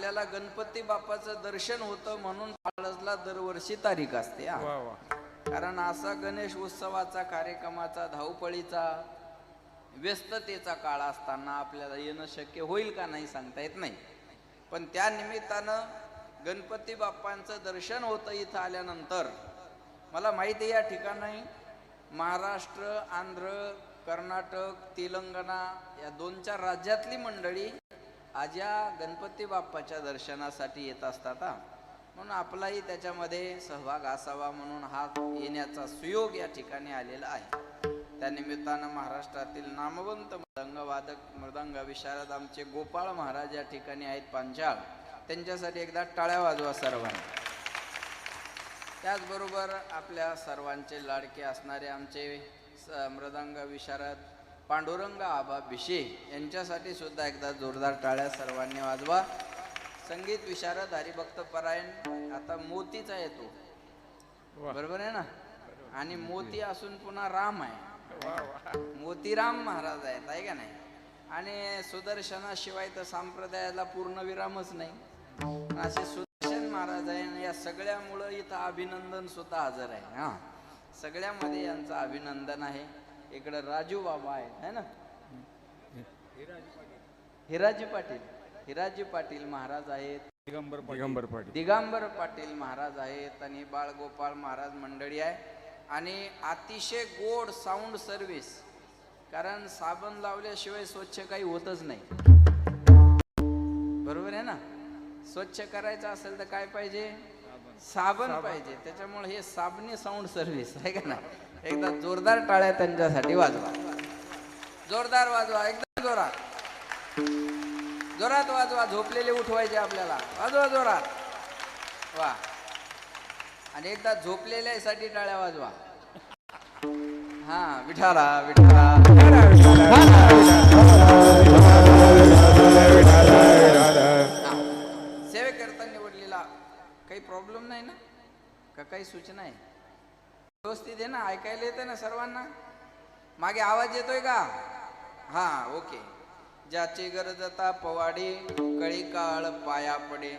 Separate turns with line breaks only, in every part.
आपल्याला गणपती बाप्पाचं दर्शन होतं म्हणून पाळसला दरवर्षी तारीख असते. कारण असा गणेश उत्सवाचा कार्यक्रमाचा धावपळीचा व्यस्ततेचा काळ असताना आपल्याला येणं शक्य होईल का नाही सांगता येत नाही. पण त्या निमित्तानं गणपती बाप्पांचं दर्शन होतं इथं आल्यानंतर. मला माहिती आहे या ठिकाणी महाराष्ट्र, आंध्र, कर्नाटक, तेलंगणा या 2-4 राज्यातली मंडळी आज या गणपती बाप्पाच्या दर्शनासाठी येत असतात. म्हणून आपलाही त्याच्यामध्ये सहभाग असावा म्हणून हा येण्याचा सुयोग या ठिकाणी आलेला आहे. त्या निमित्तानं महाराष्ट्रातील नामवंत मृदंगवादक, मृदंग विशारद आमचे गोपाळ महाराज या ठिकाणी आहेत पांचाळ, त्यांच्यासाठी एकदा टाळ्या वाजवा सर्वांनी. त्याचबरोबर आपल्या सर्वांचे लाडके असणारे आमचे मृदंग विशारद पांडुरंग आबा भिशे यांच्यासाठी सुद्धा एकदा जोरदार टाळ्या सर्वांनी वाजवा. संगीत विशारद हरिभक्त परायण आता मोतीचा येतो, बरोबर आहे ना, आणि मोती असून पुन्हा राम आहे, मोतीराम महाराज आहेत, आहे का नाही. आणि सुदर्शनाशिवाय तर संप्रदायाला पूर्ण विरामच नाही, असे सुदर्शन महाराज आहे. या सगळ्यामुळं इथं अभिनंदन सुद्धा हजर आहे. हा, सगळ्यामध्ये यांचं अभिनंदन आहे. इकडे राजू बाबा आहेत, है ना, हिराजी पाटील महाराज आहेत, दिगंबर पाटील महाराज आहेत, आणि बाळगोपाळ महाराज मंडळी आहे. आणि अतिशय गोड साऊंड सर्व्हिस, कारण साबण लावल्याशिवाय स्वच्छ काही होतच नाही, बरोबर आहे ना. स्वच्छ करायचं असेल तर काय पाहिजे, साबण पाहिजे. त्याच्यामुळे हे साबणी साऊंड सर्व्हिस आहे का ना. एकदा जोरदार टाळ्या त्यांच्यासाठी वाजवा, जोरदार वाजवा, एकदम जोरात, जोरात वाजवा. झोपलेले उठवायचे आपल्याला, वाजवा जोरात, वा. आणि एकदा झोपलेल्यासाठी टाळ्या वाजवा. हा, विठाला विठाला. सेवेकरता निवडलेला काही प्रॉब्लेम नाही ना, का काही सूचना आहे, व्यवस्थित आहे ना, ऐकायला येते ना सर्वांना. मागे आवाज येतोय का? हा, ओके. ज्याची गरजता पवाडे कळी काळ पाया पडे.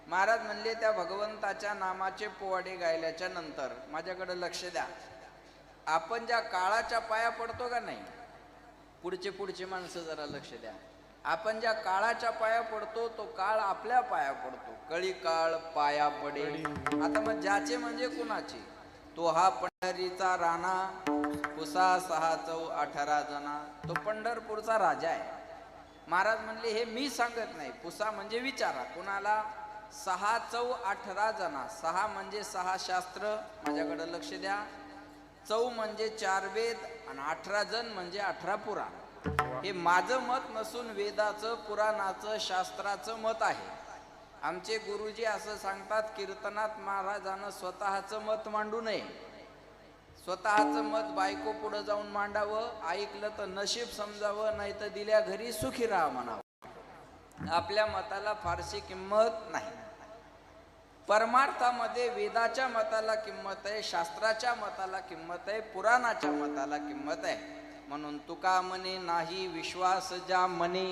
महाराज म्हणले त्या भगवंताच्या नामाचे पोवाडे गायल्याच्या नंतर माझ्याकडे लक्ष द्या. आपण ज्या काळाच्या पाया पडतो का नाही, पुढचे माणसं जरा लक्ष द्या. आपण ज्या काळाच्या पाया पडतो तो काळ आपल्या पाया पडतो. कळी काळ पाया पडे. आता मग ज्याचे म्हणजे कुणाचे? तो हा पंढरीचा राणा, पुसा 6 चौ 18 जना, तो पंढरपूरचा राजा आहे. महाराज म्हणले हे मी सांगत नाही, पुसा म्हणजे विचारा कुणाला. 6 चौ 18 जना, 6 म्हणजे 6 शास्त्र, माझ्याकडे लक्ष द्या. चौ म्हणजे 4 वेद, आणि 18 जण म्हणजे 18 पुराण. हे माझं मत नसून वेदाचं, पुराणाचं, शास्त्राचं मत आहे. आमचे गुरुजी असं सांगतात, कीर्तनात महाराजांना स्वतःचं मत मांडू नये. स्वतःचं मत बायको पुढे जाऊन मांडावं, ऐकलं तर नशीब समजावं, नाही तर दिल्या घरी सुखी राहा म्हणावं. आपल्या मताला फारशी किंमत नाही. परमार्थामध्ये वेदाच्या मताला किंमत आहे, शास्त्राच्या मताला किंमत आहे, पुराणाच्या मताला किंमत आहे. म्हणून तुका म्हणे नाही विश्वास ज्या म्हणे,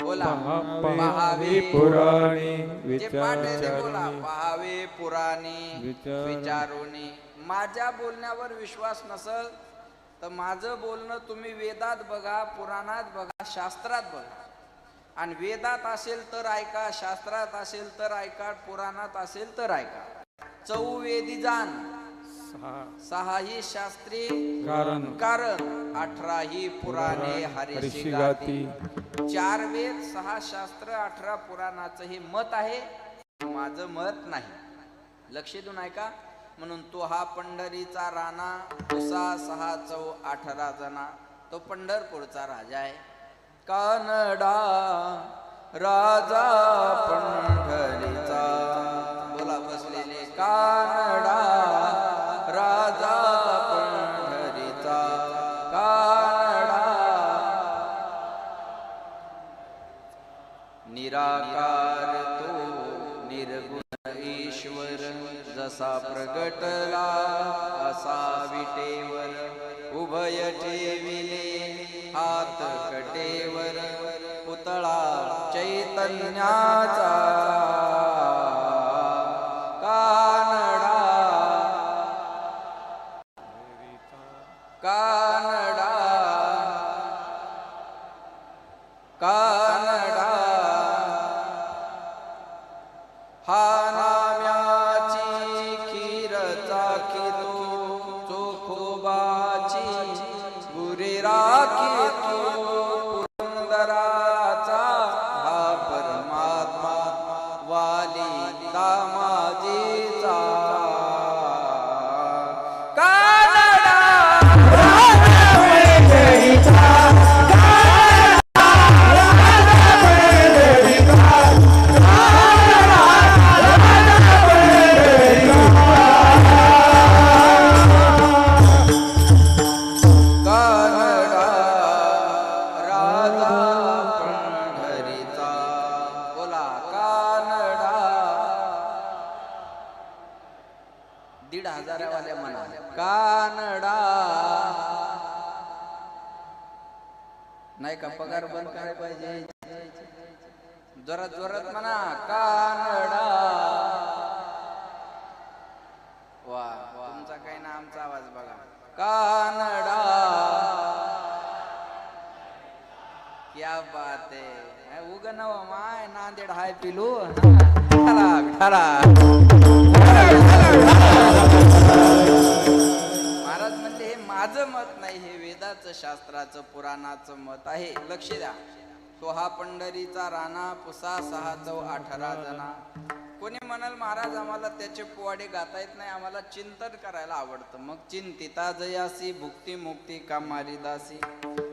बोला पहावे पुराणे, जे पाठ आहे ते बोला, पहावे पुराणे विचारोने. माझ्या बोलण्यावर विश्वास नसल तर माझं बोलणं तुम्ही वेदात बघा, पुराणात बघा, शास्त्रात बघा. आणि वेदात असेल तर ऐका, शास्त्रात असेल तर ऐका, पुराणात असेल तर ऐका. चौवेदी जाण, 6 ही शास्त्री कारण 18 ही पुराणे हरीशी गाती. 4 वेद 6 शास्त्र 18 पुराणाचं हे मत आहे, माझं मत नाही. लक्ष देऊन ऐका. म्हणून तो हा पंढरीचा राणा, पुसा 6 चौ 18 जना, तो पंढरपूरचा राजा आहे. कानडा राजा पंढरीचा, बोला बसलेले, कानडा राजा पंढरीचा, कानडा. निराकार तो निर्गुण ईश्वर, जसा प्रगटला असा विटेवर, उभय ठेविले हात कटेवर, पुतळा चैतन्याचा हा नाम्याची खीर चाखितो चोखोबाची गुरे राखितो पुरंदराचा हा परमात्मा वाली दामाजीचा कानडा नाही का पगार बंद करायला पाहिजे जोरात जोरात म्हणा कानडा वा तुमचा काही ना आमचा आवाज बघा कानडा क्या बात है उग नव माय नांदेड हाय पिलू महाराज म्हणले हे माझं मत नाही हे वेदाचं शास्त्राचं पुराणाचं मत आहे लक्ष द्या तो हा पंढरीचा राणा पुसा 6 चौ 18 जना कोणी म्हणाल महाराज आम्हाला त्याचे पोवाडे गाता येत नाही आम्हाला चिंतन करायला आवडतं मग चिंतिता जयासी भुक्ती मुक्ती कामारी दासी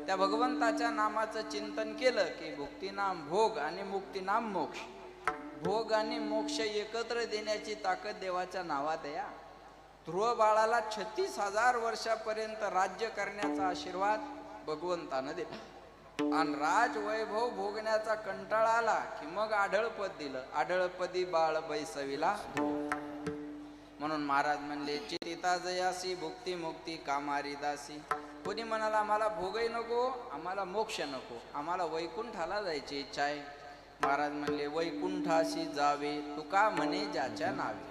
त्या भगवंताच्या नामाचं चिंतन केलं की भुक्ती नाम भोग आणि मुक्ती नाम मोक्ष भोग आणि मोक्ष एकत्र देण्याची ताकद देवाच्या नावात आहे ध्रुव बाळाला 36,000 वर्षापर्यंत राज्य करण्याचा आशीर्वाद भगवंतानं दिला आणि राज वैभव भोगण्याचा कंटाळा आला की मग आढळपद दिलं आढळपदी बाळ बैसविला म्हणून महाराज म्हणले चितिता जयासी भुक्ती मुक्ती कामारी दासी कोणी म्हणाला आम्हाला भोगही नको आम्हाला मोक्ष नको आम्हाला वैकुंठाला जायची इच्छा आहे महाराज म्हणले वैकुंठाशी जावे तुका म्हणे ज्याच्या नावे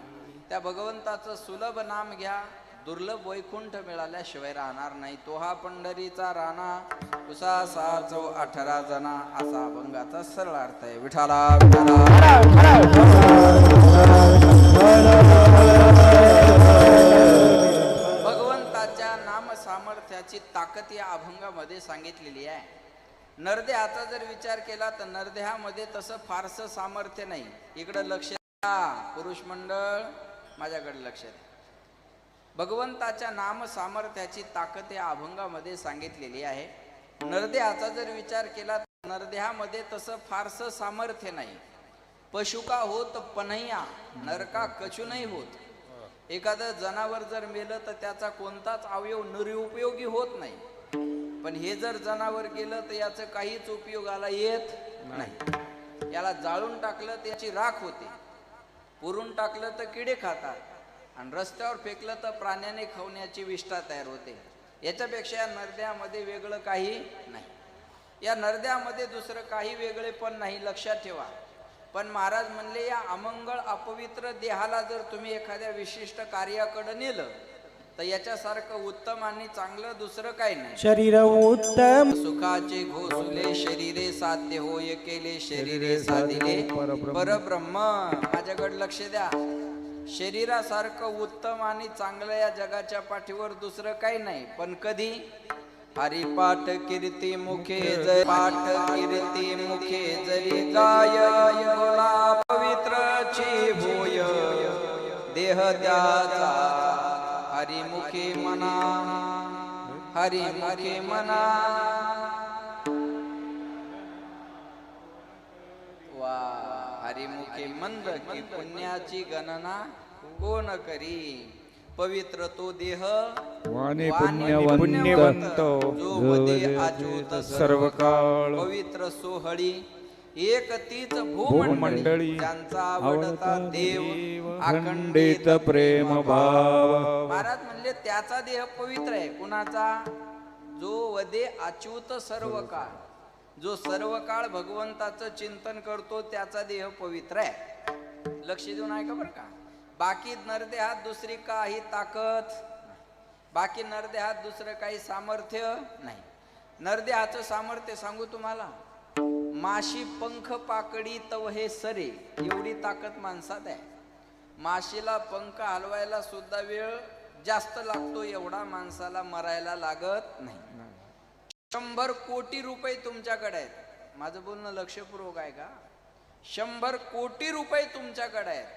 त्या भगवंताचं सुलभ नाम घ्या दुर्लभ वैकुंठ मिळाल्याशिवाय राहणार नाही तो हा पंढरीचा राणा उसा 6 चौ 18 जना असा अभंगाचा सरळ अर्थ आहे विठाला भगवंताच्या नाम सामर्थ्याची ताकद या अभंगामध्ये सांगितलेली आहे नरदेहाचा जर विचार केला तर नरदेहामध्ये तसं फारसं सामर्थ्य नाही इकडं लक्ष द्या पुरुष मंडळ माझ्याकडे लक्ष द्या भगवंताच्या नाम सामर्थ्याची ताकद या अभंगामध्ये सांगितलेली आहे नरदेहाचा जर विचार केला तर नरदेहामध्ये तसं फारसं सामर्थ्य नाही पशु का होत पनह्या नरका कछु नाही होत एखादं जनावर जर मेलं तर त्याचा कोणताच अवयव निरुपयोगी होत नाही पण हे जर जनावर गेलं तर याचं काहीच उपयोगाला येत नाही याला जाळून टाकलं तर याची राख होते पुरून टाकलं तर किडे खातात आणि रस्त्यावर फेकलं तर प्राण्याने खावण्याची विष्ठा तयार होते याच्यापेक्षा या नरद्यामध्ये वेगळं काही नाही या नरद्यामध्ये दुसरं काही वेगळे पण नाही लक्षात ठेवा पण महाराज म्हणले या अमंगळ अपवित्र देहाला जर तुम्ही एखाद्या विशिष्ट कार्याकडे नेलं तर याच्यासारखं उत्तम आणि चांगलं दुसरं काही नाही
शरीर उत्तम
सुखाचे घोसुले शरीरे साध्य होय केले शरीरे साधिले परब्रह्म माझ्याकडे लक्ष द्या शरीरासारखं उत्तम आणि चांगलं या जगाच्या पाठीवर दुसरं काही नाही पण कधी हरिपाठ कीर्ती मुखे जरी पाठ कीर्ती मुखे जरी गाय बोला पवित्रची भूय देह त्याचा हरिमुखे मना हरिमुखे मना वा हरिमुखे मंद की पुण्याची गणना कोण करी पवित्र तो देह
वाणी पुण्यवंत
जो वदे अच्युत
सर्व काळ
पवित्र सोहळी एक तीच भूमंडळी ज्यांचा आवडता देव
अखंडित प्रेम भाव
महाराज म्हणले त्याचा देह पवित्र आहे कुणाचा जो वदे अच्युत सर्व काळ जो सर्व काळ भगवंताचं चिंतन करतो त्याचा देह पवित्र आहे लक्ष देऊन ऐका बरं का बाकी नरदेहात दुसरी काही ताकद बाकी नरदेहात दुसरं काही सामर्थ्य नाही नरदेहाचं सामर्थ्य सांगू तुम्हाला माशी पंख पाकडी तव हे सरे, एवढी ताकद माणसात आहे. माशीला पंख हलवायला सुद्धा वेळ जास्त लागतो, एवढा माणसाला मरायला लागत नाही. 100 कोटी रुपये तुमच्याकडे आहेत. माझं बोलणं लक्षपूर्वक आहे का? 100 कोटी रुपये तुमच्याकडे आहेत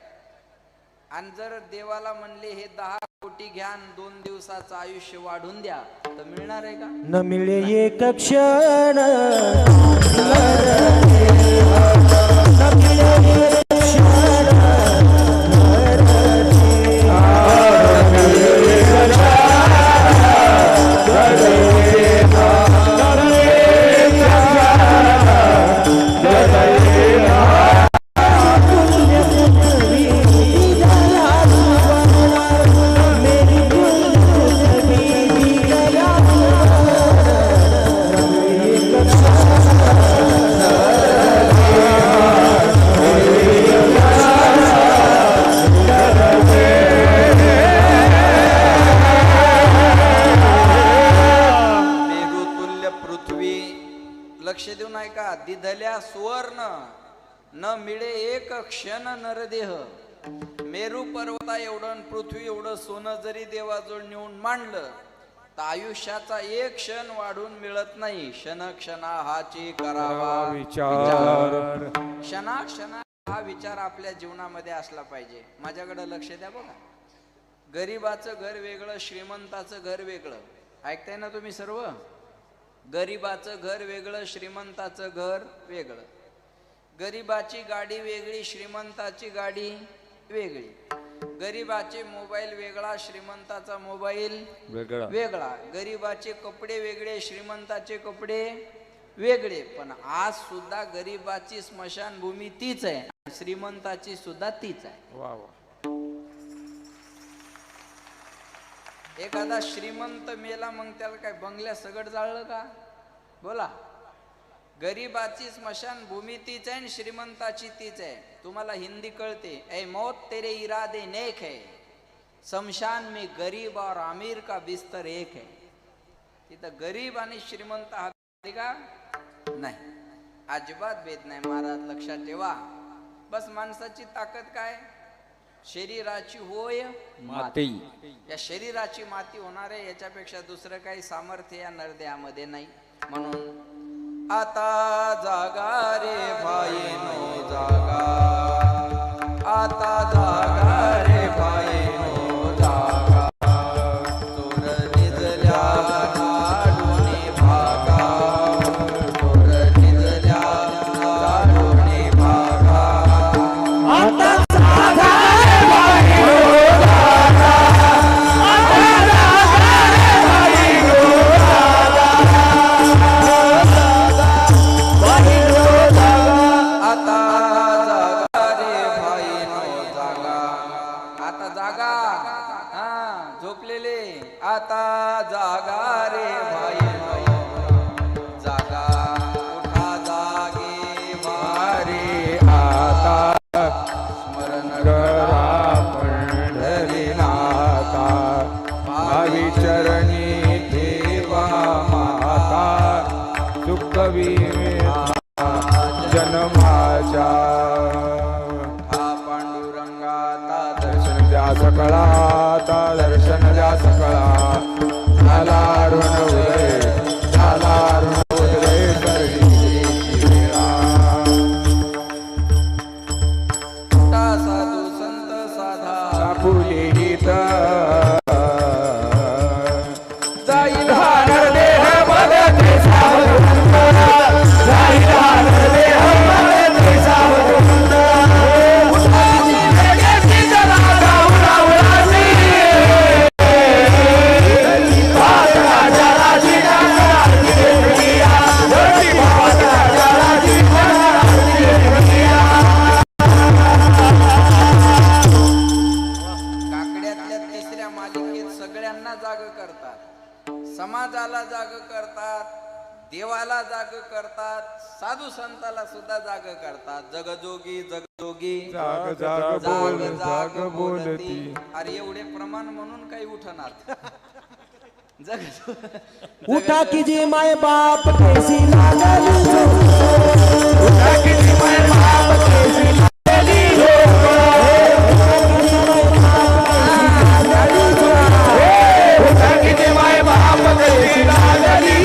आणि जर देवाला म्हणले हे 10 कोटी घ्या आणि 2 दिवसाचं आयुष्य वाढून द्या, तर मिळणार आहे का?
न मिळे एक क्षण,
लक्ष देऊन ऐका. दिधल्या सुवर्ण न मिळे एक क्षण नरदेह. मेरू पर्वता एवढं पृथ्वी एवढं सोनं जरी देवाजवळ नेऊन मांडलं तर आयुष्याचा एक क्षण वाढून मिळत नाही. क्षण क्षणा हाची करावा
विचार.
क्षणा क्षणा हा विचार आपल्या जीवनामध्ये असला पाहिजे. माझ्याकडे लक्ष द्या बघा. गरीबाचं घर वेगळं, श्रीमंताचं घर वेगळं. ऐकताय ना तुम्ही सर्व? गरीबाचं घर वेगळं, श्रीमंताचं घर वेगळं. गरीबाची गाडी वेगळी, श्रीमंताची गाडी वेगळी. गरीबाचे मोबाईल वेगळा, श्रीमंताचा मोबाईल वेगळा. गरीबाचे कपडे वेगळे, श्रीमंताचे कपडे वेगळे. पण आज सुद्धा गरीबाची स्मशानभूमी तीच आहे, श्रीमंताची सुद्धा तीच आहे.
वा वा.
एखादा श्रीमंत मेला मग त्याला काय बंगल्या सगळं जाळलं का? बोला. गरीबाची स्मशानभूमी तीच आहे आणि श्रीमंताची तीच आहे. तुम्हाला हिंदी कळते? ऐ मौत तेरे इरादे नेक है, शमशान में गरीब और अमीर का बिस्तर एक है. तिथं गरीब आणि श्रीमंत हा का नाही, अजिबात भेद नाही. महाराज लक्षात ठेवा. बस माणसाची ताकद काय? शरीराची होय
माती.
या शरीराची माती होणार आहे, याच्यापेक्षा दुसरं काही सामर्थ्य या नरदेहामध्ये नाही. म्हणून आता जागा रे भाईनो जागा, आता जागा रे भाईनो जागा. चोर निजल्या नाडोनी भागा, चोर निजल्या नाडोनी भागा. आता आता जागा रे भाई जागा, उठा जागे
मारे आता
स्मरण
करा पंढरीनाथा. भावी चरणी ठेवा माता, सुखवी जन्माच्या.
पांडुरंगाता
दर्शन द्या सकळाता, दर्शन द्या सकळा. झाला ऋण उदय, झाला ऋण उदय करवी वेळा.
साधू संत साधा
फुले हित जाईल हार देह मध्ये सावध, जाईल हार देह मध्ये सावध.
समाजाला जाग करतात, देवाला जाग करतात, साधू संताला सुद्धा जाग करतात. जगजोगी जगजोगी
जाग जाग बोल जाग बोलती.
अरे एवढे प्रमाण म्हणून काही उठणार. जग
उठा कीजिए माय बाप कैसी लागल
उठा कीजिए माय बाप कैसी लागली झोप उठा कीजिए माय बाप कैसी लागली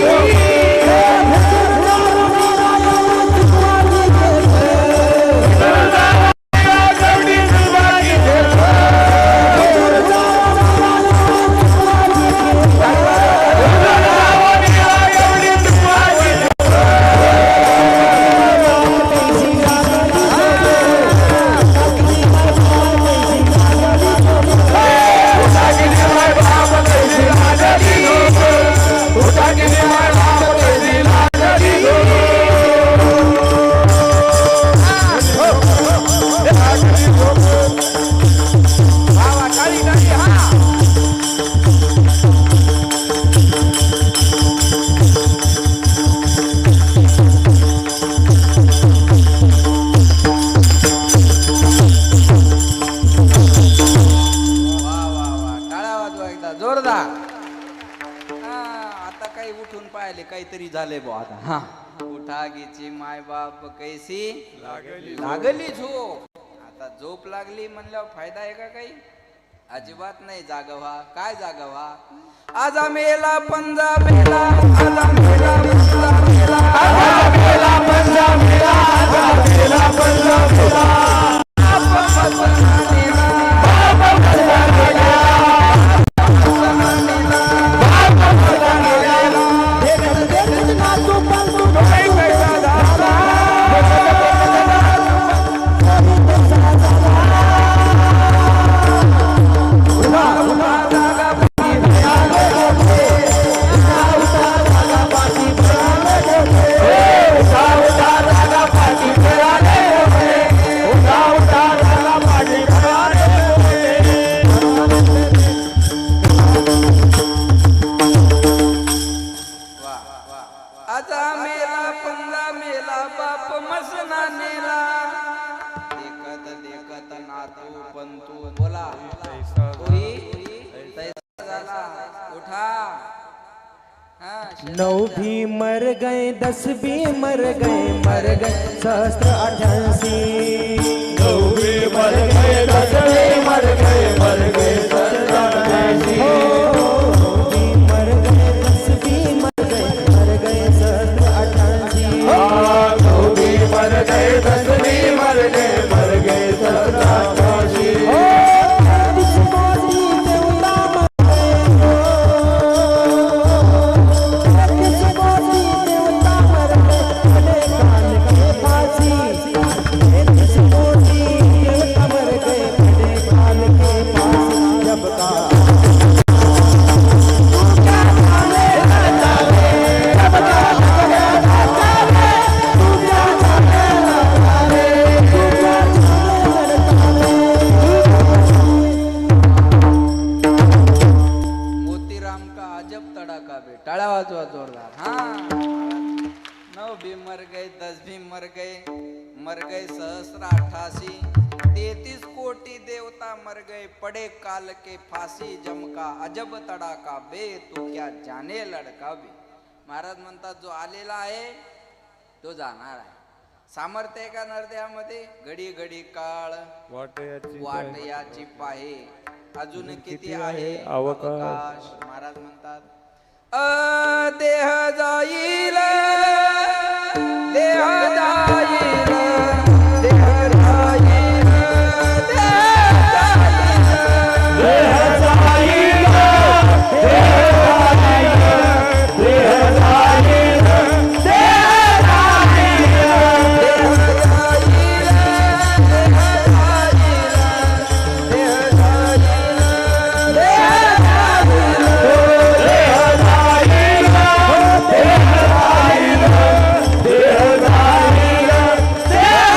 जोरदार. आता काही उठून पाहिले काहीतरी झाले बो आता. हा उठा गीची माय बाप कैसी लागली झोप. आता झोप लागली म्हणल्यावर फायदा आहे का काही? अजिबात नाही. जागवा. काय जागवा? आजा मेला पंजा मेला आजा मेला पंजा मेला आजा मेला पंजा मेला आजा मेला पंजा मेला
नौ भी मर गए 10 भी मर गए सहस्त्र 88.
नौ भी मर गए 10 भी मर गए सहस्त्र 88.
नौ भी मर गए 10 भी मर गए सहस्त्र 88.
नौ भी मर गए 10 भी मर गए सहस्त्र 88.
टाळ्या वाजवा जोरदार. हा 9 भी मर गए सहस्त्र 88. 33 कोटी देवता मर गए पड़े काल के फांसी. जमका अजब तडाका बे तू क्या जाने लडका बे. महाराज म्हणतात जो आलेला आहे तो जाणार आहे. सामर्थ्य आहे का नरदेहामध्ये? घडी घडी काळ वाट याची पाहे अजून किती आहे अवकाश. महाराज म्हणतात देह जाईल देह जाईल देह जाईल देह जाईल
Yeah!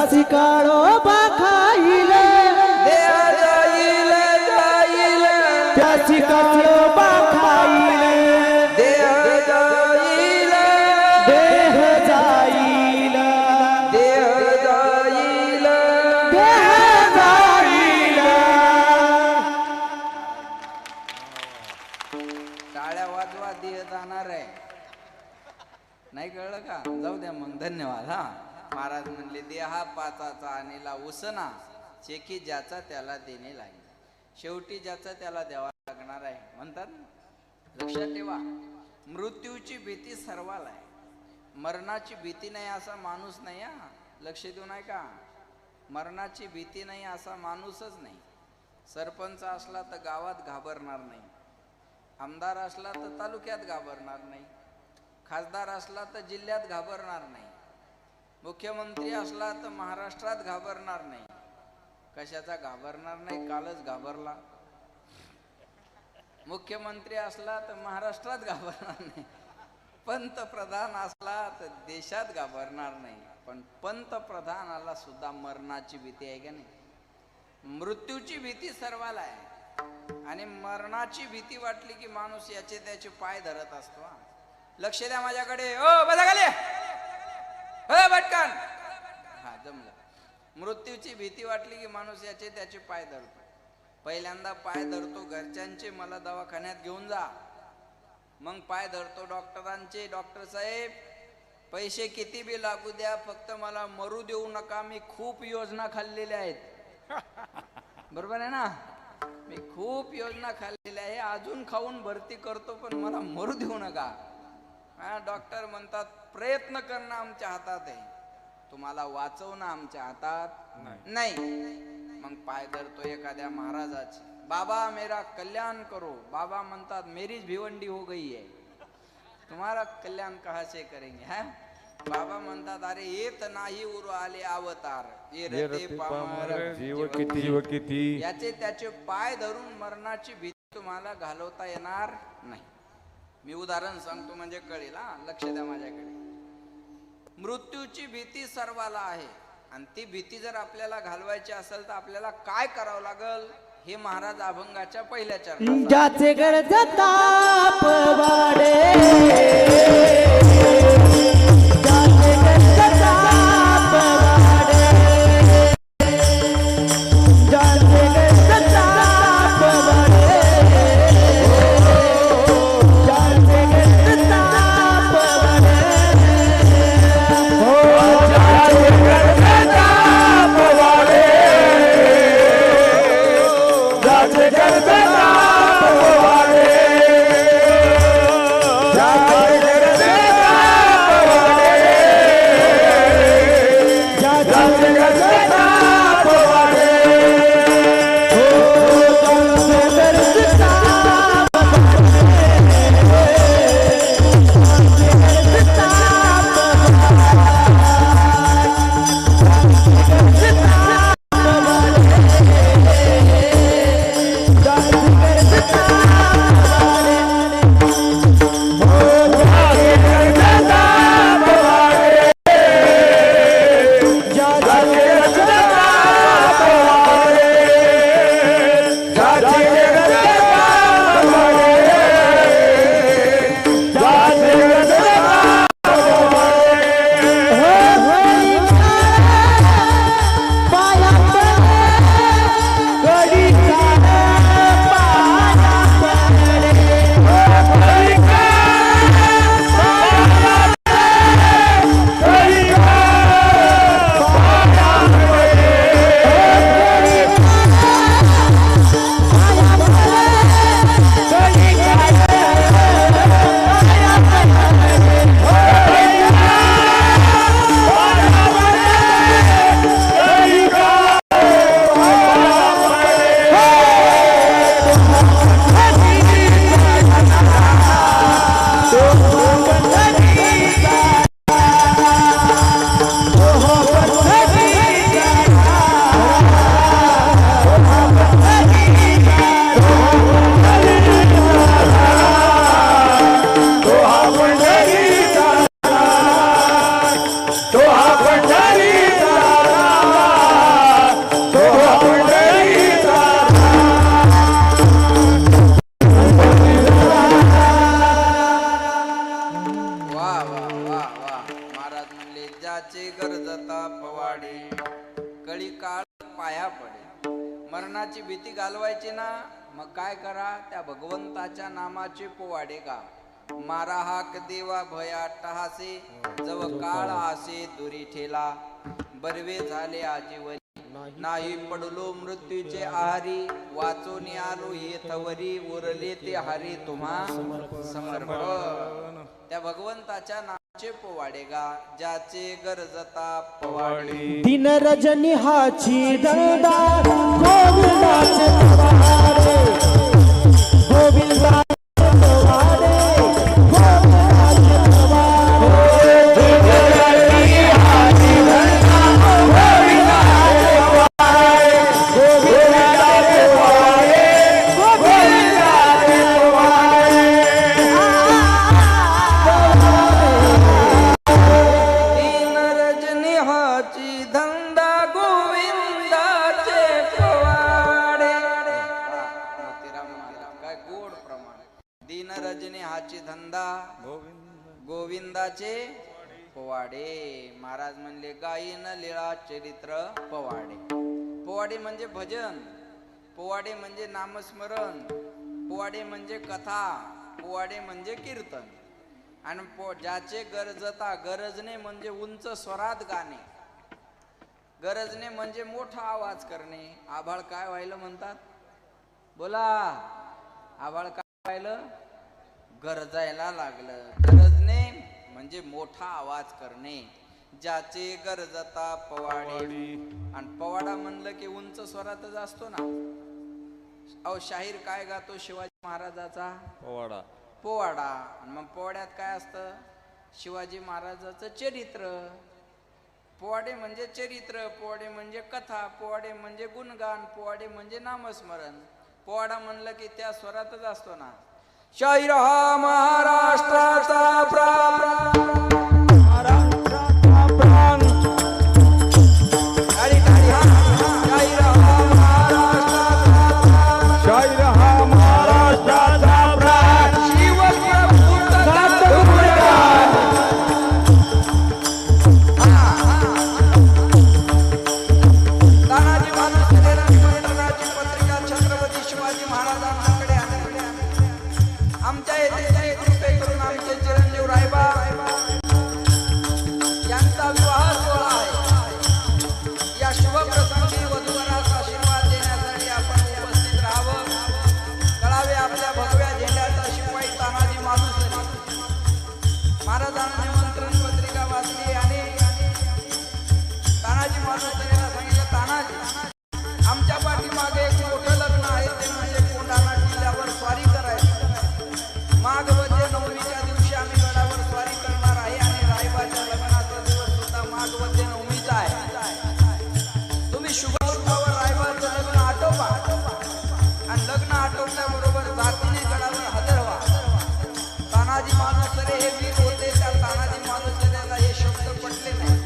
त्याची काळोबा खाईल
देह जाईल जाईल
त्याची काळोबा खाईल
देह जाईल
देह जाईल
देह जाईल
देह जाईल
टाळ्या वाजवा देह जाणार आहे. नाही कळलं का? जाऊ द्या मग, धन्यवाद. हा, महाराज म्हणले देहा पाचाचा आणेला उसना चेकी ज्याचा त्याला देणे लागेल. शेवटी ज्याचा त्याला द्यावा लागणार आहे म्हणतात. लक्षात ठेवा, मृत्यूची भीती सर्वाला आहे, मरणाची भीती नाही असा माणूस नाही. हा, लक्ष देऊ नाही का? मरणाची भीती नाही असा माणूसच नाही. सरपंच असला तर गावात घाबरणार नाही, आमदार असला तर तालुक्यात घाबरणार नाही, खासदार असला तर जिल्ह्यात घाबरणार नाही, मुख्यमंत्री असला तर महाराष्ट्रात घाबरणार नाही. कशाचा घाबरणार नाही? कालच घाबरला. मुख्यमंत्री असला तर महाराष्ट्रात घाबरणार नाही, पंतप्रधान असला तर देशात घाबरणार नाही. पण पंतप्रधानाला सुद्धा मरणाची भीती आहे का नाही? मृत्यूची भीती सर्वाला आहे, आणि मरणाची भीती वाटली की माणूस याचे त्याचे पाय धरत असतो. हा, लक्ष द्या माझ्याकडे. ओ बसा खाली, हो भटकन. हा, जमलं. मृत्यूची भीती वाटली की माणूस याचे त्याचे पाय धरतो. पहिल्यांदा पाय धरतो घरच्यांचे, मला दवाखान्यात घेऊन जा. मग पाय धरतो डॉक्टरांचे, डॉक्टर साहेब पैसे किती बी लागू द्या, फक्त मला मरू देऊ नका, मी खूप योजना खाल्लेल्या आहेत. बरोबर आहे ना? मी खूप योजना खाल्लेल्या आहे, अजून खाऊन भरती करतो, पण मला मरू देऊ नका. हा, डॉक्टर म्हणतात प्रयत्न करणं आमच्या हातात आहे, तुम्हाला वाचवणं आमच्या हातात नाही. मग पाय धरतो एखाद्या महाराजाची, बाबा मेरा कल्याण करो. बाबा म्हणतात मेरीच भिवंडी हो गई है, तुम्हारा कल्याण कहाँ से करेंगे. हा, बाबा म्हणतात अरे येत नाही उर आले अवतार, ये रते पामर
जीव किती जीव किती.
याचे त्याचे पाय धरून मरणाची भीती तुम्हाला घालवता येणार नाही. मी उदाहरण सांगतो म्हणजे कळेल. हा, लक्ष द्या माझ्याकडे. मृत्यूची भीती सर्वाला आहे, आणि ती भीती जर आपल्याला घालवायची असेल तर आपल्याला काय करावं लागल हे महाराज अभंगाच्या पहिल्या चरणात.
ज्याचे गरज ताप वाढे ज्याचे गरज ताप वाढे ज्याचे गरज ताप वाढे ज्याचे गरज ताप वाढे
ज्याचे गरज ताप वाढे ज्याचे गरज ताप वाढे ज्याचे गरज ताप
मरणाची भीती घालवायची ना, मग काय करा, त्या भगवंताच्या नामाचे पोवाडे गा. मारा हाक देवा भया टहासे, जव काळ आसे दुरी ठेला. बरवे झाले आजीवरी, नाही पडलो मृत्यूचे आहारी. वाचोनी आलो हे थवरी, उरले ते हरी तुम्हा समर्पण. त्या भगवंताच्या नामाचे पोवाडे गा, ज्याचे गरजता पोवाडे.
दिन रजनी हाची धंदा गोविंदाचे पवाडे, गोविंदाचे पवाडे, गोविंदाचे पवाडे. दिन रजनी हाची धंदा गोविंदाचे पवाडे, गोविंदाचे पवाडे, गोविंदाचे पवाडे.
दीन रजनी हाची धंदा गोविंदाचे पोवाडे. मोतीराम महाराज, काय गोड प्रमाण. दीन रजनी हाची धंदा गोविंदाचे पोवाडे. महाराज म्हणले गायीन लीळा चरित्र पोवाडे. पोवाडे म्हणजे भजन, पोवाडे म्हणजे नामस्मरण, पोवाडे म्हणजे कथा, पोवाडे म्हणजे कीर्तन. आणि ज्याचे गरजता, गरजने म्हणजे उंच स्वरात गाणे, गरजने म्हणजे मोठा आवाज करणे. आभाळ काय व्हायला म्हणतात, बोला, आभाळ काय व्हायलं, गरजायला लागलं. गरजने म्हणजे मोठा आवाज करणे. ज्याचे गरजता पवाडे. आणि पवाडा म्हणलं की उंच स्वरातच असतो ना. अहो शाहीर काय गातो शिवाजी महाराजाचा
पोवाडा.
पोवाडा. मग पोवाड्यात काय असतं, शिवाजी महाराजाचं चरित्र. पोवाडे म्हणजे चरित्र, पोवाडे म्हणजे कथा, पोवाडे म्हणजे गुणगान, पोवाडे म्हणजे नामस्मरण. पोवाडा म्हणलं की त्या स्वरातच असतो ना. शाहीर हा महाराष्ट्राचा प्राण,
शाहीर हा महाराष्ट्राचा प्राण,
तानाजी मालुसरेंची पत्रिका छत्रपती शिवाजी महाराजांकडे आली. आमच्या येथे कृपे करून आमचे चिरंजीव रायबा यांचा विवाह सोहळा आहे. या शुभ प्रसंगी वधूवरास आशीर्वाद देण्यासाठी आपण उपस्थित राहावं. कळावे आपल्या भगव्या झेंड्याचा शिपाई तानाजी मालुसरे. महाराजांनी निमंत्रण पत्रिका वाचली आणि तानाजी मालुसरेला सांगितलं, तानाजी, आमच्या पाठीमागे एक मोठं लग्न आहे, ते म्हणजे कोंढाणा किल्ल्यावर स्वारी करायची. माघ वद्य नवमीच्या दिवशी आम्ही गडावर स्वारी करणार आहे आणि रायबाच्या लग्नाचा दिवस सुद्धा माघ वद्य नवमीचा आहे. तुम्ही शुभमुहूर्तावर रायबाचं लग्न आटोपा आणि लग्न आटोपल्याबरोबर जातीने गडावर हजर व्हा. तानाजी मालुसरे हे वीर होते. त्या तानाजी मालुसरेला हे शब्द पटले नाही.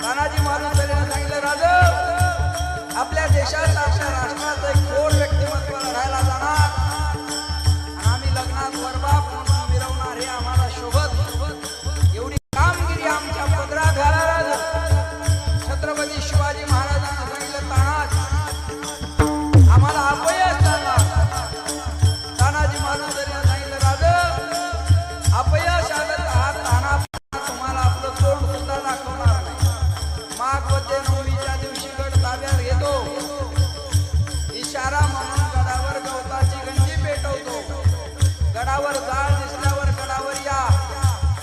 तानाजी मालुसरेला सांगितलं, राजा, आपल्या देशात, आपल्या राष्ट्राचं एक थोर व्यक्तिमत्व लढायला जाणार आणि आम्ही लग्नात वरबाप म्हणून मिरवणार, हे आम्हाला शोभत. एवढी कामगिरी आमच्या पदरात घाला राजा. छत्रपती शिवाजी महाराजांना सांगितलं, तानाजी, आम्हाला अपयश झालं. तानाजी मालुसरेला सांगितलं, राजा, अपयश आलं तर हा ताना तुम्हाला आपलं तोंड सुद्धा दाखवणार नाही. माघ वद्य नवमीच्या दिवशी गड ताब्यात घेतो, इशारा म्हणून गडावर गवताची गंजी पेटवतो. गडावर जाळ दिसल्यावर गडावर या,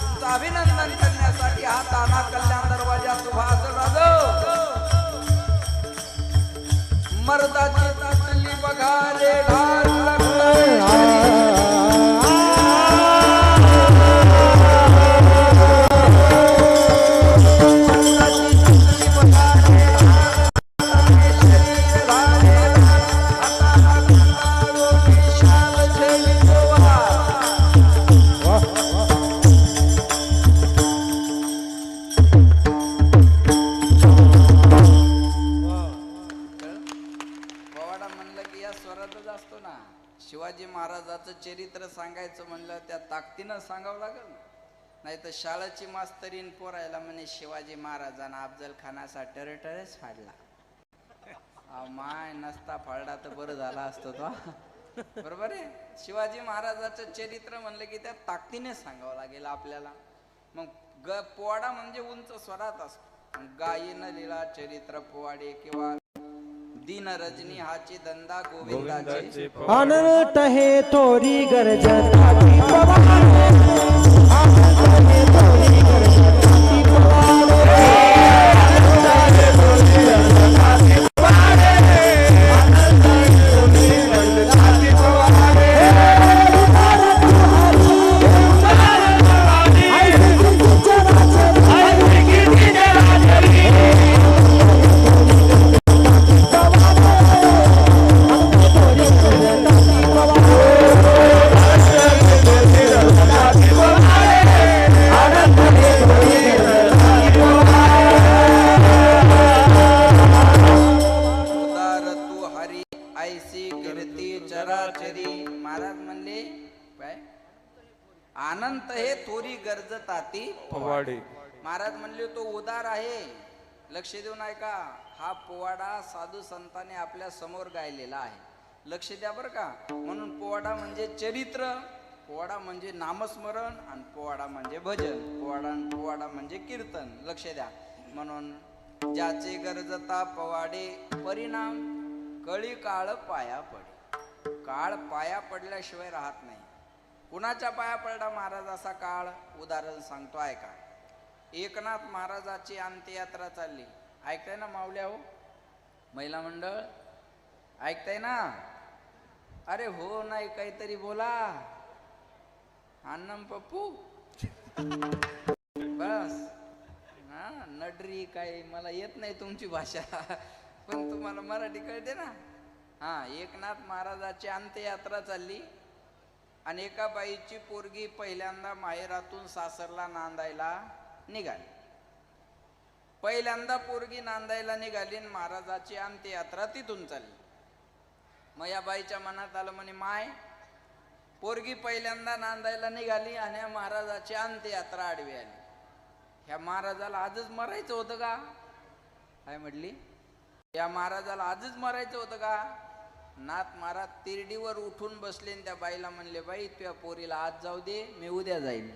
तुमचं अभिनंदन करण्यासाठी हा ताना कल्याण दरवाजात उभा असेल. राजा, मर्दाची तुटली बघा रे ढाल शिवाजी महाराजाचं चरित्र सांगायचं म्हणलं त्या ताकदीनं सांगावं लागेल. नाही तर शाळेची मास्तरीन पोरायला म्हणे शिवाजी महाराजांना अफजल खानाचा टरटरच फाडला. माय नसता फाळडा तर बरं झाला असतो तो. बरोबर आहे. शिवाजी महाराजाचं चरित्र म्हणलं की त्या ताकदीने सांगावं लागेल आपल्याला. मग पोवाडा म्हणजे उंच स्वरात असतो. गायीन लीला चरित्र पोवाडे किंवा दिन रजनी हाची दंदा गोविंदाचे.
अनंत हे थोरी गरजताची पवाडे. अनंत हे थोरी गरजताची पवाडे.
महाराज म्हणले काय अनंत हे थोरी गरजताती
पोवाडे.
महाराज म्हणले तो उदार आहे. लक्ष देऊन ऐका. हा पोवाडा साधू संतांनी आपल्या समोर गायलेला आहे. लक्ष द्या बरं का. म्हणून पोवाडा म्हणजे चरित्र, पोवाडा म्हणजे नामस्मरण आणि पोवाडा म्हणजे भजन, पोवाडा म्हणजे कीर्तन. लक्ष द्या. म्हणून ज्याचे गरजता पोवाडे परिणाम कळी काळ पाया पडे. काळ पाया पडल्याशिवाय राहत नाही. कुणाच्या पाया पडला महाराज असा काळ? उदाहरण सांगतो ऐका. एकनाथ महाराजाची अंत्ययात्रा चालली. ऐकताय ना माऊल्या हो? महिला मंडळ ऐकताय ना? अरे हो नाही काहीतरी बोला. अन्नम पप्पू बस ना. नडरी काय मला येत नाही तुमची भाषा पण तुम्हाला मराठी कळते ना. हा. एकनाथ महाराजाची अंत्ययात्रा चालली आणि एका बाईची पोरगी पहिल्यांदा माहेरातून सासरला नांदायला निघाली. पहिल्यांदा पोरगी नांदायला निघाली आणि महाराजाची अंत्ययात्रा तिथून चालली. मग या बाईच्या मनात आलं म्हणे माय पोरगी पहिल्यांदा नांदायला निघाली आणि या महाराजाची अंत्ययात्रा आडवी आली. ह्या महाराजाला आजच मरायचं होतं का? काय म्हटली? या महाराजाला आजच मरायचं होतं का? नाथ महाराज तिरडीवर उठून बसले आणि त्या बाईला म्हणले बाई तुझ्या पोरीला आज जाऊ दे, मी उद्या जाईन.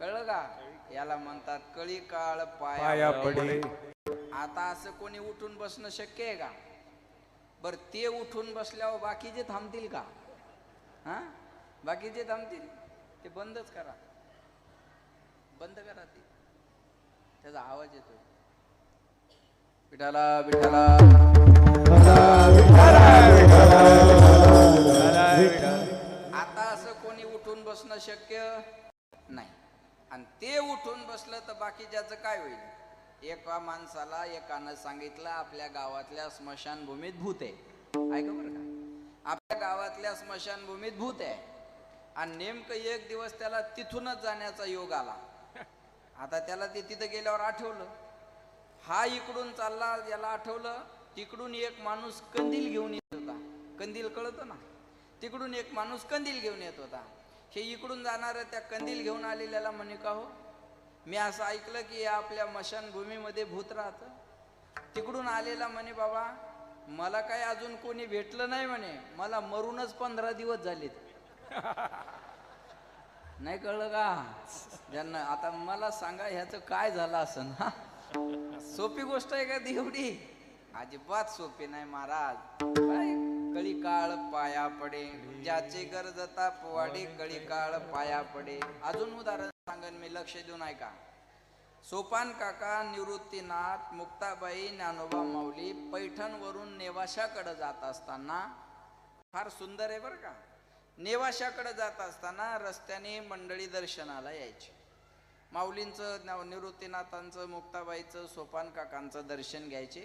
कळलं का? याला म्हणतात कळी काळ पाया पडे. आता असं कोणी उठून बसणं शक्य आहे का? बर ते उठून बसल्यावर बाकीचे थांबतील का? हा. बाकीचे थांबतील? ते बंदच करा. बंद करा ते. त्याचा आवाज येतो. विठाला विठाला आता असं कोणी उठून बसणं शक्य नाही. आणि ते उठून बसलं तर बाकीच्याचं काय होईल? एका माणसाला एकानं सांगितलं आपल्या गावातल्या स्मशानभूमीत भूत आहे. ऐका बरं का. आपल्या गावातल्या स्मशानभूमीत भूत आहे आणि नेमकं एक दिवस त्याला तिथूनच जाण्याचा योग आला. आता त्याला ते तिथं गेल्यावर आठवलं. हा इकडून चालला, याला आठवलं तिकडून एक माणूस कंदील घेऊन येत होता. कंदील कळतं ना? तिकडून एक माणूस कंदील घेऊन येत होता. हे इकडून जाणार त्या कंदील घेऊन आलेल्याला म्हणे का हो मी असं ऐकलं की आपल्या मशानभूमीमध्ये भूत राहतं. तिकडून आलेला म्हणे बाबा मला काय अजून कोणी भेटलं नाही म्हणे, मला मरूनच 15 दिवस झालेत. नाही कळलं का ज्यांना? आता मला सांगा ह्याचं काय झालं असं ना? सोपी गोष्ट आहे का ती एवढी? अजिबात सोपी नाही महाराज. काय कळी काळ पाया पडे. ज्याचे गरजता पोवाडे कळी काळ पाया पडे. अजून उदाहरण सांगन मी. लक्ष देऊन ऐका. सोपान काका, निवृत्तीनाथ, मुक्ताबाई, ज्ञानोबा माऊली पैठणवरून नेवाशाकडे जात असताना फार सुंदर आहे बरं का. नेवाशाकडे जात असताना रस्त्याने मंडळी दर्शनाला यायची. माऊलींचं, निवृत्तीनाथांचं, मुक्ताबाईचं, सोपान काकांचं दर्शन घ्यायचे.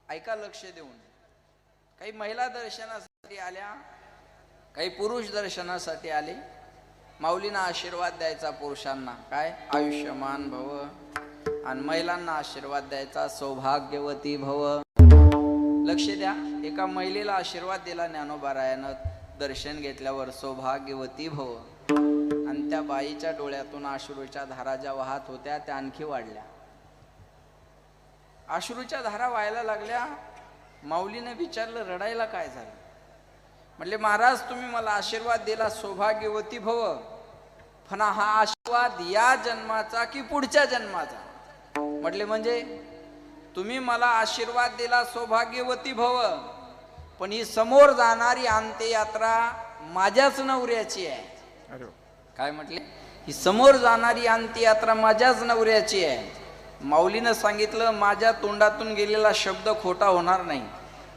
ऐका लक्ष देऊन. काही महिला दर्शनासाठी आल्या, काही पुरुष दर्शनासाठी आले. माऊलींना आशीर्वाद द्यायचा पुरुषांना काय आयुष्यमान भव, आणि महिलांना आशीर्वाद द्यायचा सौभाग्यवती भव. लक्ष द्या. एका महिलेला आशीर्वाद दिला ज्ञानोबारायानं दर्शन घेतल्यावर सौभाग्यवती भव. आणि त्या बाईच्या डोळ्यातून अश्रूच्या धारा ज्या वाहत होत्या त्या आणखी वाढल्या. अश्रूच्या धारा व्हायला लागल्या. माऊलीने विचारलं, रडायला काय झालं? म्हणले, महाराज तुम्ही मला आशीर्वाद दिला सौभाग्यवती भव, पण हा आशीर्वाद या जन्माचा की पुढच्या जन्माचा? म्हटले, म्हणजे तुम्ही मला आशीर्वाद दिला सौभाग्यवती भव, पण ही समोर जाणारी अंत्ययात्रा माझ्याच नवऱ्याची आहे. काय म्हटले? ही समोर जाणारी अंत्ययात्रा माझ्याच नवऱ्याची आहे. माऊलीनं सांगितलं, माझ्या तोंडातून गेलेला शब्द खोटा होणार नाही.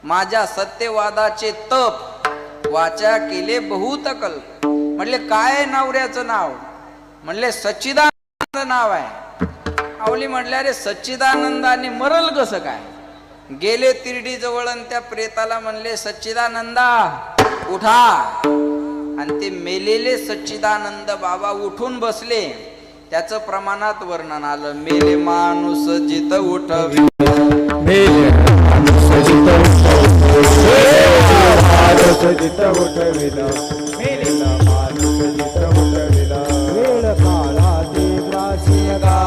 माझ्या सत्यवादाचे तप वाचा केले बहुत कल्प. म्हणले, काय नवऱ्याचं नाव? म्हणले, सच्चिदानंद नाव आहे. माऊली म्हटले, अरे सच्चिदानंदाने मरल कसं काय? गेले तिरडी जवळ आणि त्या प्रेताला म्हणले, सच्चिदानंदा उठा. आणि ते मेलेले सच्चिदानंद बाबा उठून बसले. त्याचं प्रमाणात वर्णन आलं. मेले माणूस जित उठवी,
मेले माणूस जित उठविला, मेलेला माणूस जित उठविला.
वेळ काळाचे ग्रासी गा,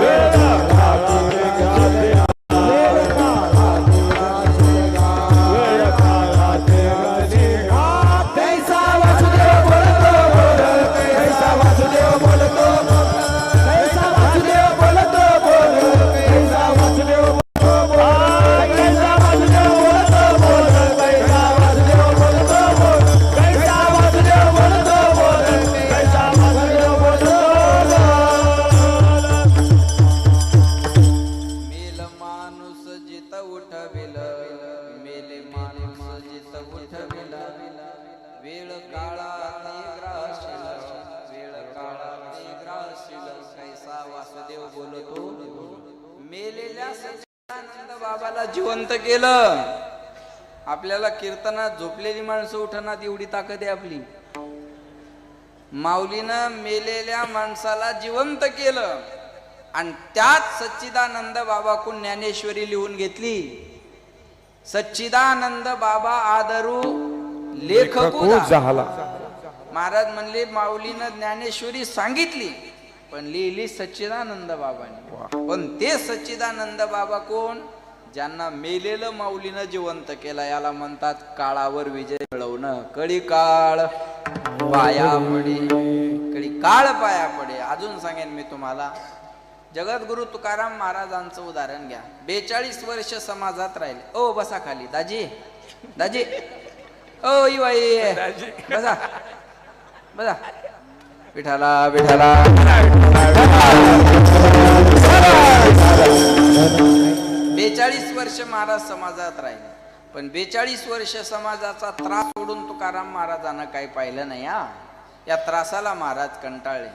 वेळ काळाचे ग्रासी गा,
वेळ काळाचे ग्रासी गा,
वेळ काळाचे ग्रासी गा.
कैसा वासुदेव बोलतो बोल,
कैसा वासुदेव बोलतो बोल,
कैसा वासुदेव बोलतो बोल,
कैसा वासुदेव बोलतो बोल, कैसा वासुदेव बोलतो बोल, कैसा वासुदेव बोलतो बोल, कैसा वासुदेव बोलतो बोल, कैसा वासुदेव बोलतो बोल.
मेल माणूस जित उठविल, मेले माणूस जित उठविल. वेळ काळाने ग्रासील, वेळ काळाने ग्रासील. कैसा वासुदेव बोलतो. मेलेल्या सच्चिदानंद बाबाला जिवंत केलं. आपल्याला कीर्तनात झोपलेली माणसं उठणार एवढी ताकद आहे आपली. माऊलीनं मेलेल्या माणसाला जिवंत केलं आणि त्यात सच्चिदानंद बाबाकडून ज्ञानेश्वरी लिहून घेतली. सच्चिदानंद बाबा आदरू लेखकू
झाला.
महाराज म्हणले, माऊलीनं ज्ञानेश्वरी सांगितली पण लिहिली सच्चिदानंद बाबांनी. पण ते सच्चिदानंद बाबा कोण? ज्यांना मेलेलं माऊलीनं जिवंत केलं. याला म्हणतात काळावर विजय मिळवणं. कळी काळ पाया पडे, कळी काळ पाया पडे. अजून सांगेन मी तुम्हाला. जगद्गुरु तुकाराम महाराजांचं उदाहरण घ्या. 42 वर्ष समाजात राहिले. ओ बसा खाली. दाजी दाजी, ओ ई बाई बसा बसा. विठाला विठाला. 42 वर्ष महाराज समाजात राहिले. पण 42 वर्ष समाजाचा त्रास सोडून तुकाराम महाराजांना काही पाहिलं नाही. या त्रासाला महाराज कंटाळले.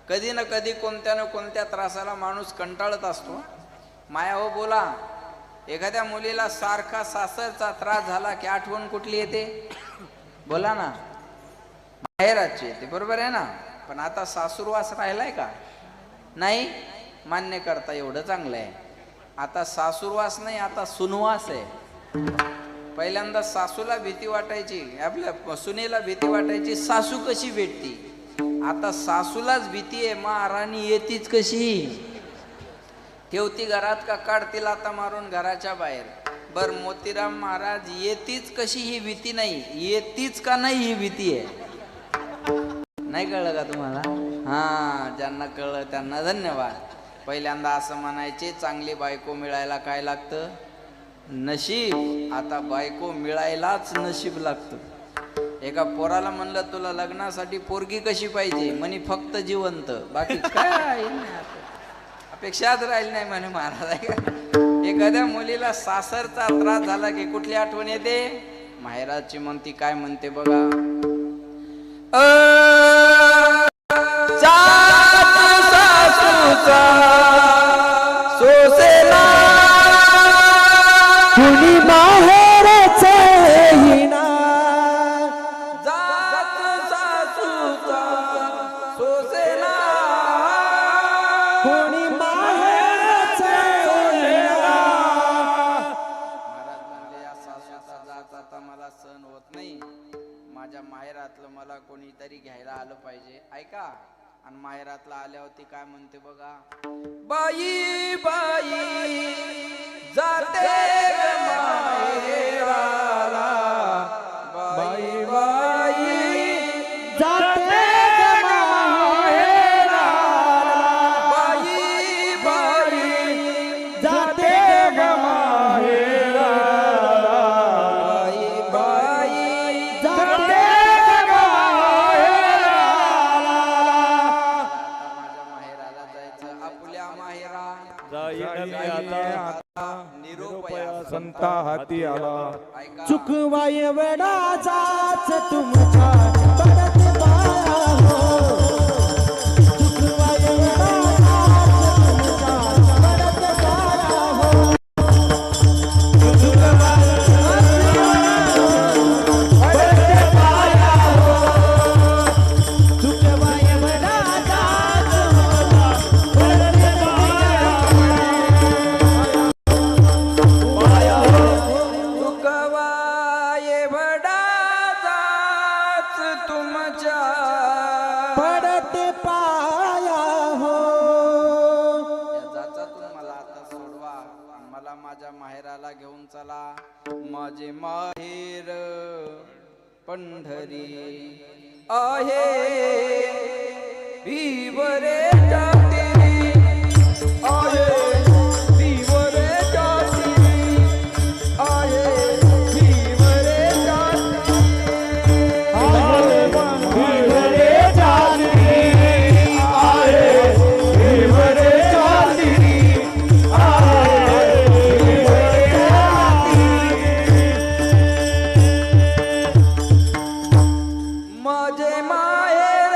कधी ना कधी कोणत्या ना कोणत्या त्रासाला माणूस कंटाळत असतो. माया हो बोला, एखाद्या मुलीला सारखा सासरचा त्रास झाला की आठवण कुठली येते? बोला ना. माहेराची येते, बरोबर आहे ना. पण आता सासूरवास राहिलाय का? नाही. मान्य करता एवढं चांगलं आहे. आता सासूरवास नाही, आता सुनवास आहे. पहिल्यांदा सासूला भीती वाटायची, आपल्या सुनेला भीती वाटायची, सासू कशी भेटती. आता सासूलाच भीती आहे, महाराणी येतीच कशी. ठेवती घरात का काढतील आता मारून घराच्या बाहेर. बर मोतीराम महाराज येतीच कशी ही भीती नाही, येतीच का नाही ही भीती आहे. नाही कळलं का तुम्हाला? हा, ज्यांना कळलं त्यांना धन्यवाद. पहिल्यांदा असं म्हणायचे, चांगली बायको मिळायला काय लागतं? नशीब. आता बायको मिळायलाच नशीब लागतं. एका पोराला म्हणलं, तुला लग्नासाठी पोरगी कशी पाहिजे? म्हणे फक्त जिवंत, बाकी काय अपेक्षाच राहिली नाही म्हणे महाराज. एखाद्या मुलीला सासरचा त्रास झाला की कुठली आठवण येते? माहेराची म्हणती. काय म्हणते बघा. सोसेला
कुणी माहेरच हिना,
जात सासूचा सोसेला.
कुणी माहेरच हिना.
महाराज म्हणले, या सासूचा जात आता मला सहन होत नाही. माझ्या माहेरातलं मला कोणीतरी घ्यायला आलं पाहिजे. ऐका. आणि माहेरातला आल्यावरती काय म्हणते बघा. बाई बाई जाते ग माहेराला बाई बाई
जाते ग माहेराला
बाई बाई
जाते ग माहेराला
बाई बाई
जाते ग माहेराला
माझ्या माहेराला जायचं आपुल्या माहेरा
जाईन मी आता
निरोपया
संता हाती आला
ऐका
चुकवाय वडाचाच तुमच्या पडत पाया हो चुकवाय वडाचाच तुमच्या पडत पाया हो चुकवाय वडाचाच तुमच्या पडत
तुकवाये वडाचाच तुमच्या
पडत पाया हो
या जाचातून मला आता सोडवा आणि मला माझ्या माहेराला घेऊन चला माझे माहेर पंढरी आहे विवरे जाती आहे विवरे जाती आहे विवरे जाती माझे माहेर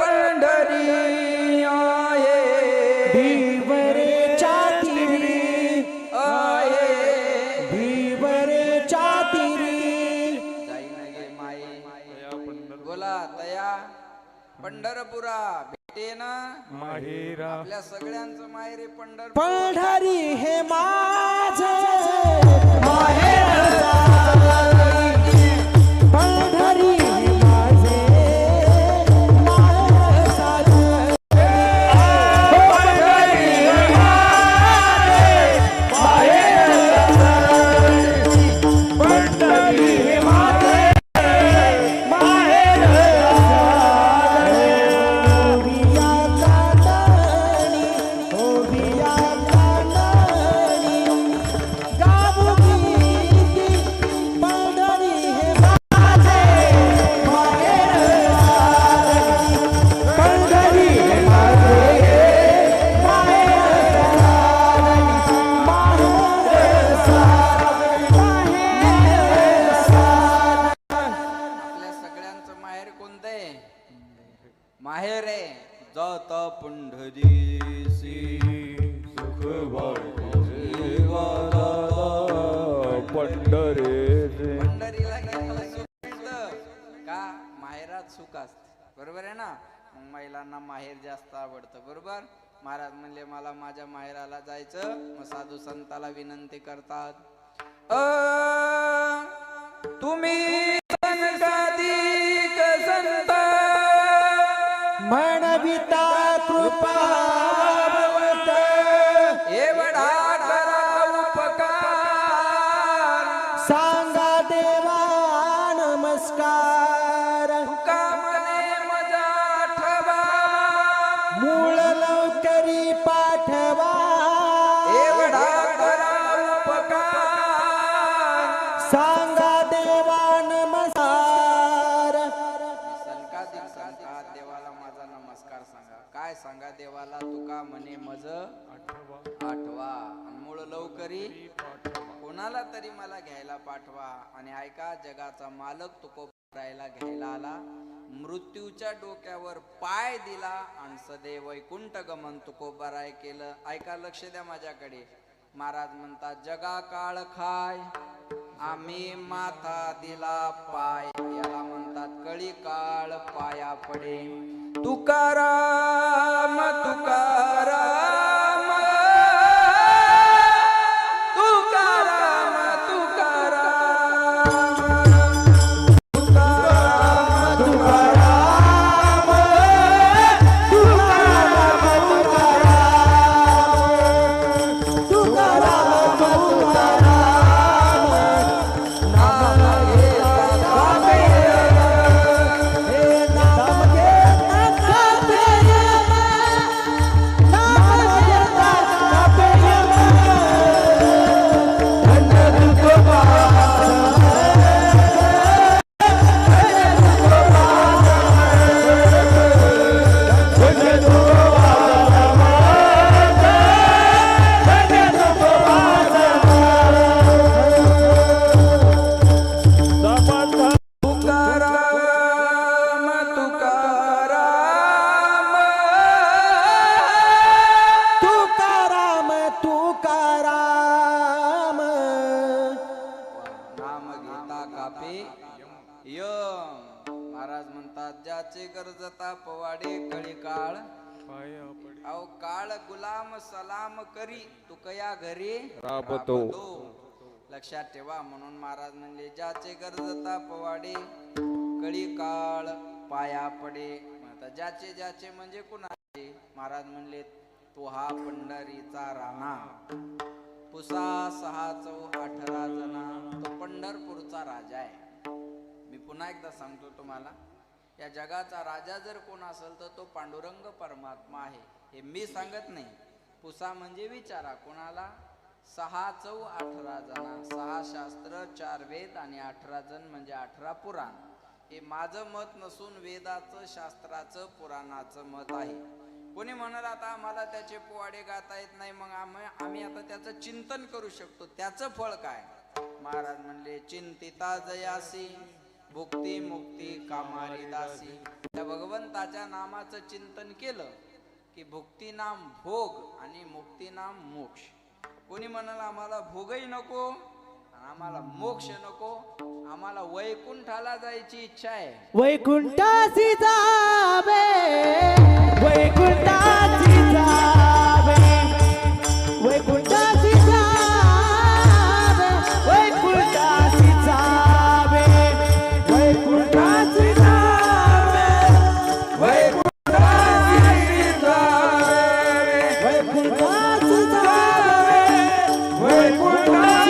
पंढरी आहे
भीवरे चातिरी
आहे
भीवरे चातिरी
जाईन गे माये बोला तया पंढरपुरा भेटे ना
माहेरा
आपल्या सगळ्यांचं माहेर आहे पंढरपूर
पंढरी हे माझे माहेर पंढरी हे माझे माहेर साजरे. पंढरी हे माझे माहेर पंढरी हे माझे माहेर ओविया कांदणी ओविया कांदणी गाऊ गीती पंढरी हे माझे माहेर पंढरी हे माझे
आपल्या सगळ्यांचं माहेर कोणतं आहे माहेर आहे जाता पंढरीसी
पंढरे
पंढरीला गेल्याला सुख मिळतं का माहेरात सुख असतं बरोबर आहे ना मग महिलांना माहेर जास्त आवडतं बरोबर महाराज म्हणले मला माझ्या माहेराला जायचं मग साधू संताला विनंती करतात तुम्ही संताधिक संत
म्हणविता कृपा
एवढा करा उपकार
सांगा देवा नमस्कार
तुका मने मजा ठवा
मूळ लवकरी पाठवा
एवढा करा उपकार
सांगा देवा नमस्कार
संकाधिक संकात देवाला माझा नमस्कार सांगा काय सांगा देवाला तुका म्हणे मज आठवा आणि मूळ लवकरी कोणाला तरी मला घ्यायला पाठवा आणि ऐका जगाचा मालक तुकोबरायला घ्यायला आला मृत्यूच्या डोक्यावर पाय दिला आणि सदैव वैकुंठ गमन तुकोबराय केलं ऐका लक्ष द्या माझ्याकडे महाराज म्हणतात जगा काळ खाय आम्ही माथा दिला पाय याला म्हणतात कळी काळ पाया पडे तुकाराम तुकाराम तुकाराम तुकाराम
तुकाराम तुकाराम तुकाराम तुकाराम
महाराज म्हणतात ज्याचे गरजता पवाडे कळी काळ अहो काळ गुलाम सलाम करी तुकया घरी
राबतो.
लक्षात ठेवा. म्हणून महाराज म्हणले ज्याचे गरजता पवाडे कळी काळ पाया पडे. आता ज्याचे ज्याचे म्हणजे कुणाचे? महाराज म्हणले तो हा पंढरीचा राणा पुसा 6 चौ 18 जना तो पंढरपूरचा राजा आहे. मी पुन्हा एकदा सांगतो तुम्हाला, या जगाचा राजा जर कोण असेल तर तो पांडुरंग परमात्मा आहे. हे मी सांगत नाही. पुसा म्हणजे विचारा कोणाला? 6 चौ 18 जना, 6 शास्त्र 4 वेद आणि 18 जण म्हणजे 18 पुराण. हे माझं मत नसून वेदाचं शास्त्राचं पुराणाचं मत आहे. कोणी म्हणाल आता आम्हाला त्याचे पोवाडे गाता येत नाही, मग आम्ही आता त्याचं चिंतन करू शकतो. त्याचं फळ काय? महाराज म्हणले चिंतिता जयासी भुक्ती मुक्ती कामारी दासी. त्या भगवंताच्या नामाचं चिंतन केलं की भुक्ती नाम भोग आणि मुक्ती नाम मोक्ष. कोणी म्हणाल आम्हाला भोगही नको आम्हाला मोक्ष नको, आम्हाला वैकुंठाला जायची इच्छा आहे.
वैकुंठासी जावे वैकुंठासी जावे वैकुंठासी जावे वैकुंठासी जावे वैकुंठासी जावे वैकुंठासी जावे वैकुंठासी जावे वैकुंठासी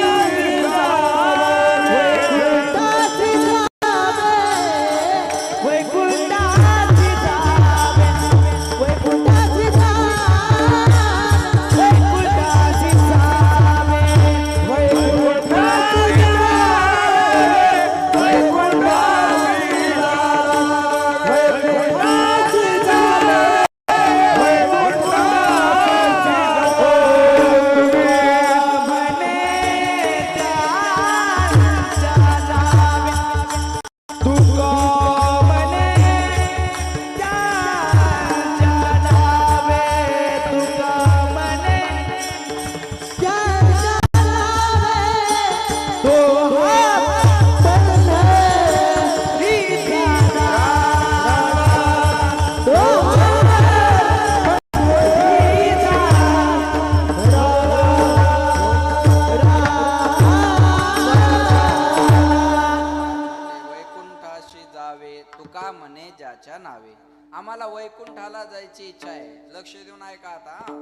आम्हाला वैकुंठाला जायची इच्छा आहे. लक्ष देऊन ऐका आता.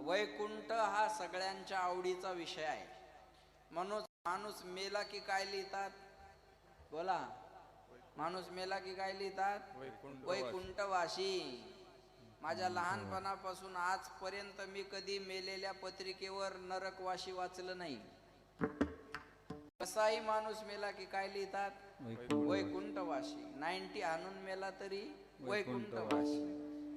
वैकुंठ हा सगळ्यांच्या आवडीचा विषय आहे. म्हणून माणूस मेला की काय लिहितात? बोला. माणूस मेला की काय लिहितात? वैकुंठवासी. माझ्या लहानपणापासून आजपर्यंत मी कधी मेलेल्या पत्रिकेवर नरकवासी वाचलं नाही. कसाही माणूस मेला की काय लिहितात? वैकुंठवासी. 90 आणून मेला तरी वैकुंठवासी,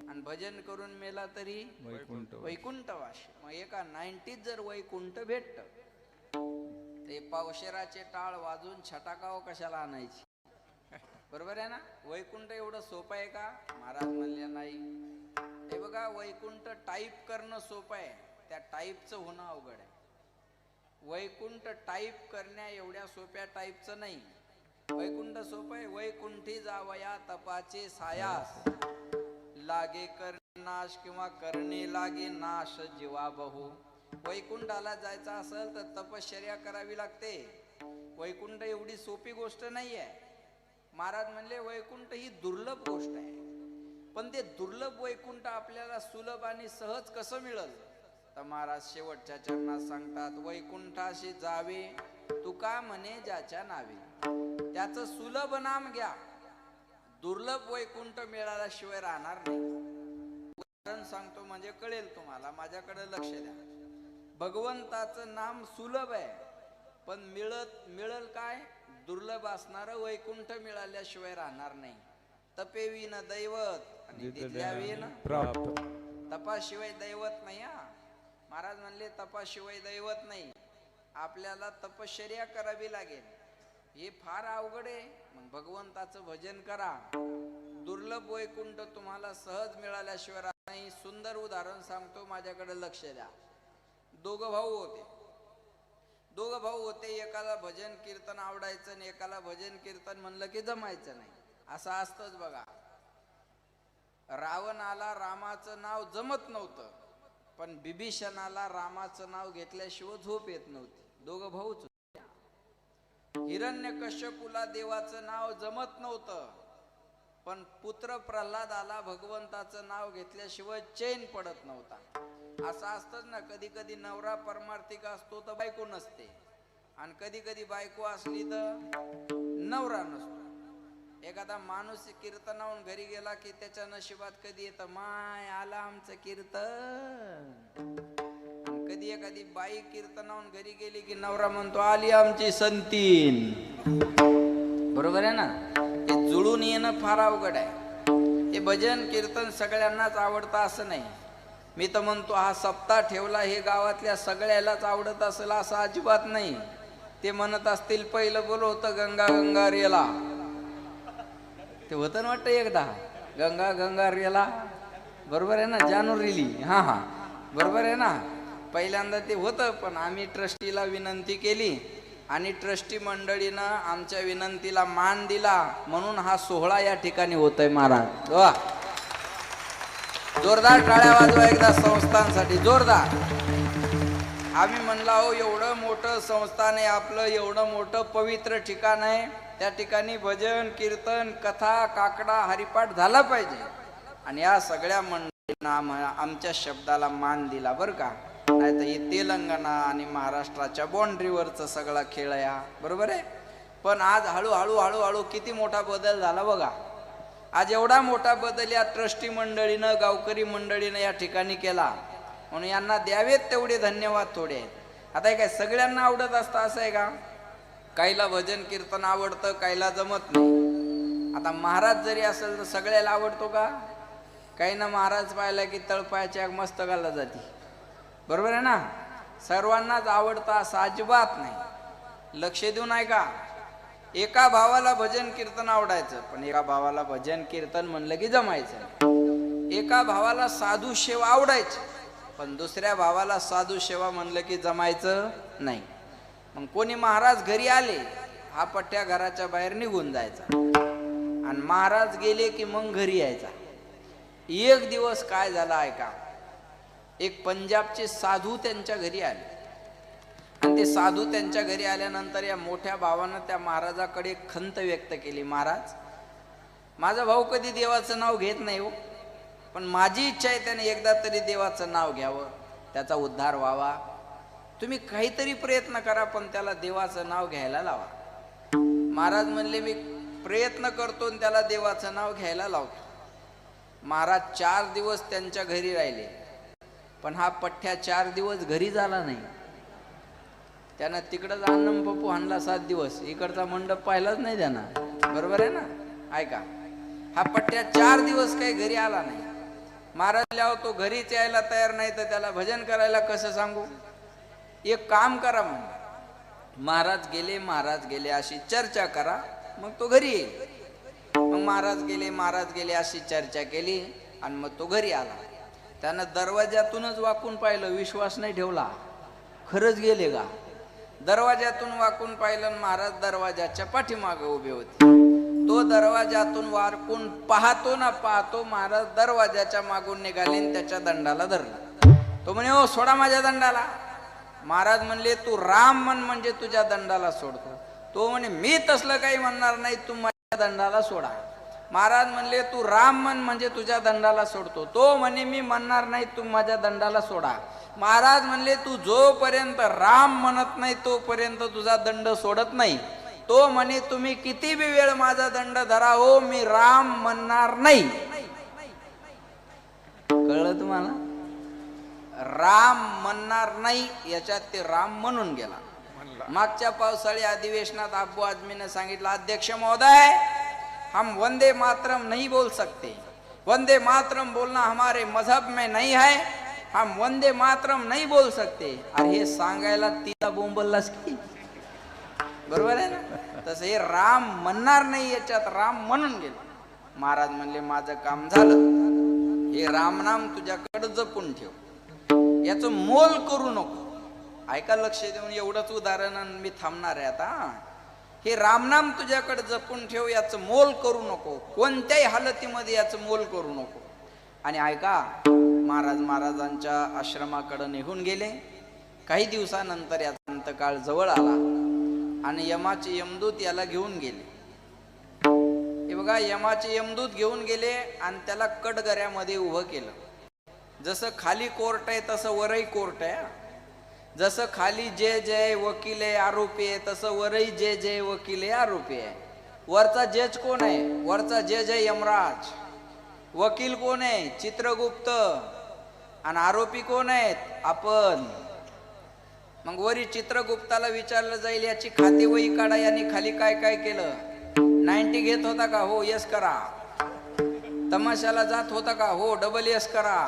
आणि भजन करून मेला तरी वैकुंठवासी. मग एका 90 जर वैकुंठ भेटत ते पावशेराचे टाळ वाजून छटाकाव कशाला आणायची? बरोबर आहे ना? वैकुंठ एवढं सोपं आहे का? महाराज म्हणले नाही. हे बघा, वैकुंठ टाईप करणं सोपं आहे, त्या टाईपचं होणं अवघड आहे. वैकुंठ टाईप करण्या एवढ्या सोप्या टाईपचं नाही. वैकुंठ सोपं आहे. वैकुंठी जावया तपाचे सायास लागे करनाश किंवा करणे लागे नाश जीवा बहु. वैकुंठाला जायचं असेल तर तपश्चर्या करावी लागते. वैकुंठ एवढी सोपी गोष्ट नाही आहे. महाराज म्हणले वैकुंठ ही दुर्लभ गोष्ट आहे. पण ते दुर्लभ वैकुंठ आपल्याला सुलभ आणि सहज कसं मिळेल? तर महाराज शेवटच्या चरणात सांगतात वैकुंठाशी जावे तुका म्हणे ज्याच्या नावे. त्याचं सुलभ नाम घ्या. दुर्लभ वैकुंठ मिळाल्याशिवाय राहणार नाही. उदाहरण सांगतो म्हणजे कळेल तुम्हाला. माझ्याकडे लक्ष द्या. भगवंताचं नाम सुलभ आहे, पण मिळल काय? दुर्लभ असणारं वैकुंठ मिळाल्याशिवाय राहणार नाही. तपेवीन दैवत आणि दिल्यावीन
प्राप्त.
तपाशिवाय दैवत नाही. महाराज म्हणले तपाशिवाय दैवत नाही. आपल्याला तपश्चर्या करावी लागेल. हे फार अवघड आहे. मग भगवंताचं भजन करा. दुर्लभ वैकुंठ तुम्हाला सहज मिळाल्याशिवाय नाही. सुंदर उदाहरण सांगतो, माझ्याकडे लक्ष द्या. दोघं भाऊ होते. एकाला भजन कीर्तन आवडायचं आणि एकाला भजन कीर्तन म्हणलं की जमायचं नाही. असं असतंच बघा. रावणाला रामाचं नाव जमत नव्हतं, पण बिभीषणाला रामाचं नाव घेतल्याशिवाय झोप येत नव्हती. दोघं भाऊच होते. हिरण्यकश्यपूला देवाचं नाव जमत नव्हतं, पण पुत्र प्रल्हादाला भगवंताचं नाव घेतल्याशिवाय चैन पडत नव्हता. असं असतंच ना, कधी कधी नवरा परमार्थिक असतो तर बायको नसते, आणि कधी कधी बायको असली तर नवरा नसतो. एखादा माणूस कीर्तनाहून घरी गेला की त्याच्या नशिबात कधी येतं, माय आला आमचं कीर्तन. कधी एखादी बाई कीर्तनाहून घरी गेली की नवरा म्हणतो, आली आमची संतीन. बरोबर आहे ना. हे जुळून येणं फार अवघड आहे. हे भजन कीर्तन सगळ्यांनाच आवडतं असं नाही. मी तर म्हणतो हा सप्ताह ठेवला हे गावातल्या सगळ्यालाच आवडत असेल असं अजिबात नाही. ते म्हणत असतील पहिलं बोल होतं गंगा गंगा रेला, ते होतं ना वाटतं एकदा, गंगा गंगा रेला. बरोबर आहे ना, जानू रिली. हा हा बरोबर आहे ना. पहिल्यांदा ते होतं, पण आम्ही ट्रस्टीला विनंती केली आणि ट्रस्टी मंडळीनं आमच्या विनंतीला मान दिला, म्हणून हा सोहळा या ठिकाणी होतोय. महाराज वा, जोरदार टाळ्या वाजवा एकदा संस्थांसाठी, जोरदार. आम्ही म्हणला हो, एवढं मोठं संस्थान आहे आपलं, एवढं मोठं पवित्र ठिकाण आहे, त्या ठिकाणी भजन कीर्तन कथा काकडा हरिपाठ झाला पाहिजे. आणि या सगळ्या मंडळींना आमच्या शब्दाला मान दिला बरं का. नाही तर हे तेलंगणा आणि महाराष्ट्राच्या बाउंड्रीवरचा सगळा खेळ आहे हा. बरोबर आहे. पण आज हळूहळू हळूहळू किती मोठा बदल झाला बघा. आज एवढा मोठा बदल या ट्रस्टी मंडळीनं गावकरी मंडळीनं या ठिकाणी केला, म्हणून यांना द्यावेत तेवढे धन्यवाद थोडे आहेत. आता हे काय सगळ्यांना आवडत असतं असं आहे का? काहीला भजन कीर्तन आवडतं, काहीला जमत नाही. आता महाराज जरी असेल तर सगळ्याला आवडतो का? काही ना महाराज पाहिला की तळपायाच्या मस्तकाला जाती. बरोबर आहे ना. सर्वांनाच आवडतं असं अजिबात नाही. लक्ष देऊ नाही का. एका भावाला भजन कीर्तन आवडायचं, पण एका भावाला भजन कीर्तन म्हणलं की जमायचं. एका भावाला साधू सेवा आवडायची, पण दुसऱ्या भावाला साधू सेवा म्हणलं की जमायचं नाही. मग कोणी महाराज घरी आले, हा पट्ट्या घराच्या बाहेर निघून जायचा, आणि महाराज गेले की मग घरी यायचा. एक दिवस काय झाला ऐका. एक पंजाबचे साधू त्यांच्या घरी आले, आणि ते साधू त्यांच्या घरी आल्यानंतर या मोठ्या भावानं त्या महाराजाकडे खंत व्यक्त केली, महाराज माझा भाऊ कधी देवाचं नाव घेत नाही हो, पण माझी इच्छा आहे त्याने एकदा तरी देवाचं नाव घ्यावं, त्याचा उद्धार व्हावा. तुम्ही काहीतरी प्रयत्न करा, पण त्याला देवाचं नाव घ्यायला लावा. महाराज म्हणले मी प्रयत्न करतो आणि त्याला देवाचं नाव घ्यायला लावतो. महाराज 4 दिवस त्यांच्या घरी राहिले, पण हा पठ्ठ्या 4 दिवस घरी झाला नाही. त्यानं तिकडं अन्नम पप्पू हाणला 7 दिवस, इकडचा मंडप पाहिलाच नाही त्यानं. बरोबर आहे ना. ऐका, हा पठ्ठ्या 4 दिवस काही घरी आला नाही. महाराज लाव तो घरीच यायला तयार नाही, तर त्याला भजन करायला कसं सांगू. एक काम करा म्हणून. महाराज गेले अशी चर्चा करा, मग तो घरी येईल. मग महाराज गेले अशी चर्चा केली, आणि मग तो घरी आला. त्यानं दरवाजातूनच वाकून पाहिलं, विश्वास नाही ठेवला, खरंच गेले का. दरवाजातून वाकून पाहिलं, महाराज दरवाजाच्या पाठीमागे उभे होते. तो दरवाजातून वाकून पाहतो ना पाहतो, महाराज दरवाजाच्या मागून निघाले आणि त्याच्या दंडाला धरला. तो म्हणे ओ सोडा माझ्या दंडाला. महाराज म्हणले तू राम म्हण म्हणजे तुझ्या दंडाला सोडतो. तो म्हणे मी तसलं काही म्हणणार नाही, तू माझ्या दंडाला सोडा. महाराज म्हणले तू राम म्हण म्हणजे तुझ्या दंडाला सोडतो. तो म्हणे मी म्हणणार नाही, तू माझ्या दंडाला सोडा. महाराज म्हणले तू जोपर्यंत राम म्हणत नाही तोपर्यंत तुझा दंड सोडत नाही. तो म्हणे तुम्ही किती बी वेळ माझा दंड धरा हो, मी राम म्हणणार नाही. कळलं तुम्हाला. राम म्हणणार नाही याच्यात ते राम म्हणून गेला. मागच्या पावसाळी अधिवेशनात अब्बू आझमीने सांगितलं, अध्यक्ष महोदय हम वंदे मातरम नहीं बोल सकते, वंदे मातरम बोलना हमारे मजहब में नहीं है, हम वंदे मातरम नहीं बोल सकते. अरे हे सांगायला तिला बोंबललास की. बरोबर आहे ना. तसं हे राम म्हणणार नाही याच्यात राम म्हणून गेलं. महाराज म्हणले माझं काम झालं, हे रामनाम तुझ्याकडे जपून ठेव, याचं मोल करू नको. ऐका लक्ष देऊन, एवढंच उदाहरण मी थांबणार आहे आता. हे रामनाम तुझ्याकडे जपून ठेव, याचं मोल करू नको, कोणत्याही हालतीमध्ये याचं मोल करू नको. आणि ऐका, महाराजांच्या आश्रमाकडे निघून गेले. काही दिवसानंतर याचा अंतकाळ जवळ आला आणि यमाचे यमदूत याला घेऊन गेले. हे बघा, यमाचे यमदूत घेऊन गेले आणि त्याला कटगऱ्यामध्ये उभं केलं. जसं खाली कोर्ट आहे तसं वरही कोर्ट आहे. जसं खाली जय जय वकील आहे आरोपी आहे, तसं वरही जय जय वकील आहे आरोपी आहे. वरचा जज कोण आहे? वरचा जज आहे यमराज. वकील कोण आहे? चित्रगुप्त. आणि आरोपी कोण आहेत? आपण. मग वरी चित्रगुप्ताला विचारलं जाईल, याची खातेवही काढा, यांनी खाली काय काय केलं. 90 घेत होता का? हो, यस करा. तमाशाला जात होता का? हो, डबल यस करा.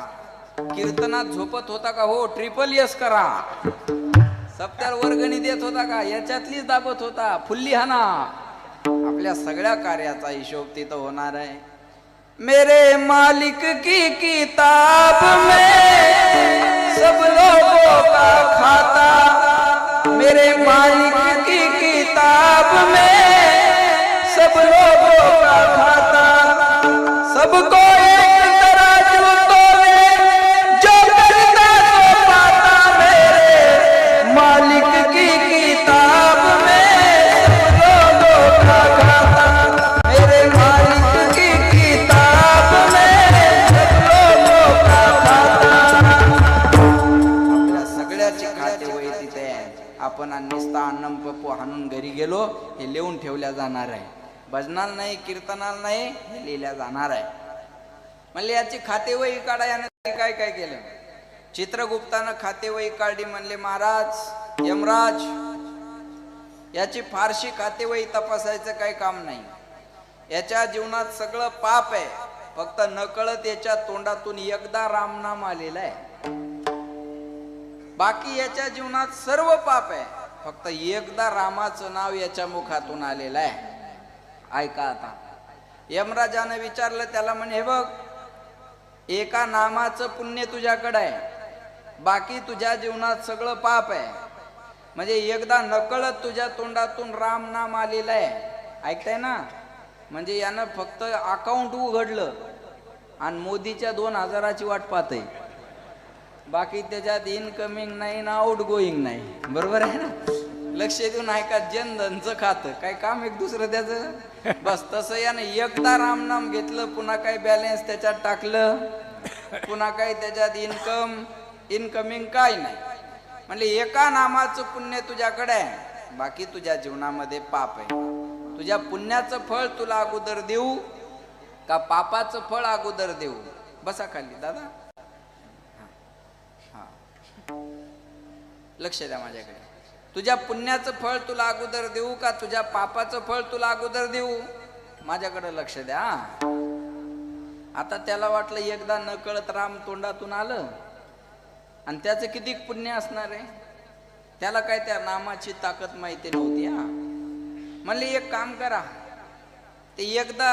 कीर्तनात झोपत होता का? हो, ट्रिपल यस करा. सप्त्याला वर्गणी देत होता का? याच्यातलीच दाबत होता, फुल्ली हाना. आपल्या सगळ्या कार्याचा हिशोब तिथं होणार आहे. मेरे मालिक की किताब में सब लोगों का खाता. मेरे मालिक की किताब में सब लोगों का खाता. सबको एक तराजू तोले, जो करता तो पाता. मेरे मालिक की किताब में सब लोगों का खाता. मेरे मालिक की किताब में सब लोगों का खाता. आपल्या सगळ्याची खाते वही तिथे आहे. आपण निस्ता अन्नम पप्पू हाणून घरी गेलो, हे लिहून ठेवल्या जाणार आहे. भजनाला नाही, कीर्तनाला नाही, हे लिहिल्या जाणार आहे. म्हणले याची खातेवही काढा. याने काय काय केलं? चित्रगुप्तानं खातेवही काढली. म्हणले, महाराज यमराज, याची फारशी खातेवही तपासायचं काही काम नाही. याच्या जीवनात सगळं पाप आहे. फक्त नकळत याच्या तोंडातून एकदा रामनाम आलेला आहे. बाकी याच्या जीवनात सर्व पाप आहे. फक्त एकदा रामाचं नाव याच्या मुखातून आलेलं आहे. ऐका आता, यमराजानं विचारलं त्याला. म्हणे, बघ, एका नामाचं पुण्य तुझ्याकडे आहे, बाकी तुझ्या जीवनात सगळं पाप आहे. म्हणजे एकदा नकळत तुझ्या तोंडातून राम नाम आलेलं आहे. ऐकताय ना? म्हणजे यानं फक्त अकाउंट उघडलं आणि मोदीच्या 2000ची वाट पाहतय. बाकी त्याच्यात इनकमिंग नाही ना आउट गोईंग नाही. बरोबर आहे ना? लक्ष देऊन ऐका, जनधनचं खातं काय काम एक दुसरं त्याचं. बस तसं यानं एकदा रामनाम घेतलं, पुन्हा काही बॅलन्स त्याच्यात टाकलं, पुन्हा काही त्याच्यात इनकमिंग काय नाही. म्हणजे एका नामाचं पुण्य तुझ्याकडे आहे, बाकी तुझ्या जीवनामध्ये पाप आहे. तुझ्या पुण्याचं फळ तुला अगोदर देऊ का पापाचं फळ अगोदर देऊ? बसा खाली दादा. हा, लक्ष द्या माझ्याकडे. तुझ्या पुण्याचं फळ तुला अगोदर देऊ का तुझ्या पापाचं फळ तुला अगोदर देऊ? माझ्याकडे लक्ष द्या. आता त्याला वाटलं एकदा नकळत राम तोंडातून आलं आणि त्याचं किती पुण्य असणार आहे. त्याला काय त्या नामाची ताकद माहिती नव्हती. म्हणले, एक काम करा, ते एकदा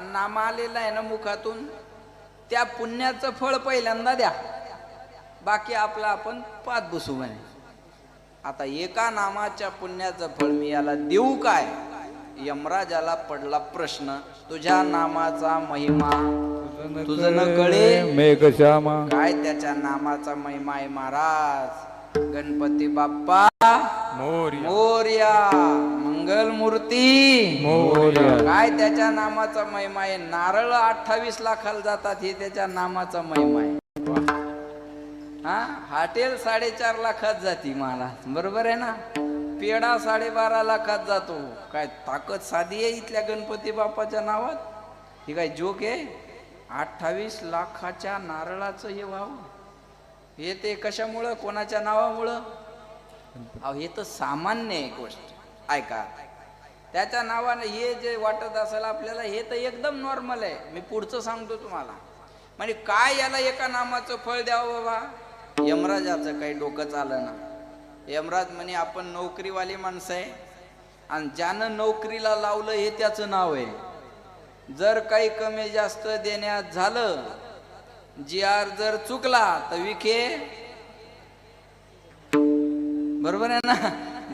नाम आलेलं आहे ना मुखातून, त्या पुण्याचं फळ पहिल्यांदा द्या, बाकी आपला आपण पाच बसू म्हणे. आता एका नामाच्या पुण्याचं फळ मी याला देऊ काय? यमराजाला पडला प्रश्न. तुझ्या नामाचा महिमा तुझं न कळे
मेघश्यामा.
काय त्याच्या नामाचा महिमा आहे महाराज? गणपती बाप्पा मोरया, मंगल मूर्ती
मोरया.
काय त्याच्या नामाचा महिमा आहे? नारळ 28 लाखाला जातात, हे त्याच्या नामाचा महिमा आहे. हा, हॉटेल 4.5 लाखात जाती मला. बरोबर आहे ना? पेढा 12.5 लाखात जातो. काय ताकद साधी आहे इथल्या गणपती बाप्पाच्या नावात? ही काय जोक आहे? 28 लाखाच्या नारळाचं हे व्हावं, हे ते कशामुळं? कोणाच्या नावामुळं? अहो, हे तर सामान्य आहे गोष्ट. ऐका, त्याच्या नावाने हे जे वाटत असेल आपल्याला, हे तर एकदम नॉर्मल आहे. मी पुढचं सांगतो तुम्हाला. म्हणजे काय याला एका नामाचं फळ द्यावं बाबा? यमराजाचं काही डोकं चालं ना. यमराज म्हणे, आपण नोकरीवाली माणसं आहे आणि ज्यानं नोकरीला लावलं हे त्याचं नाव आहे. जर काही कमी जास्त देण्यात झालं, GR जर चुकला तर विखे. बरोबर आहे ना?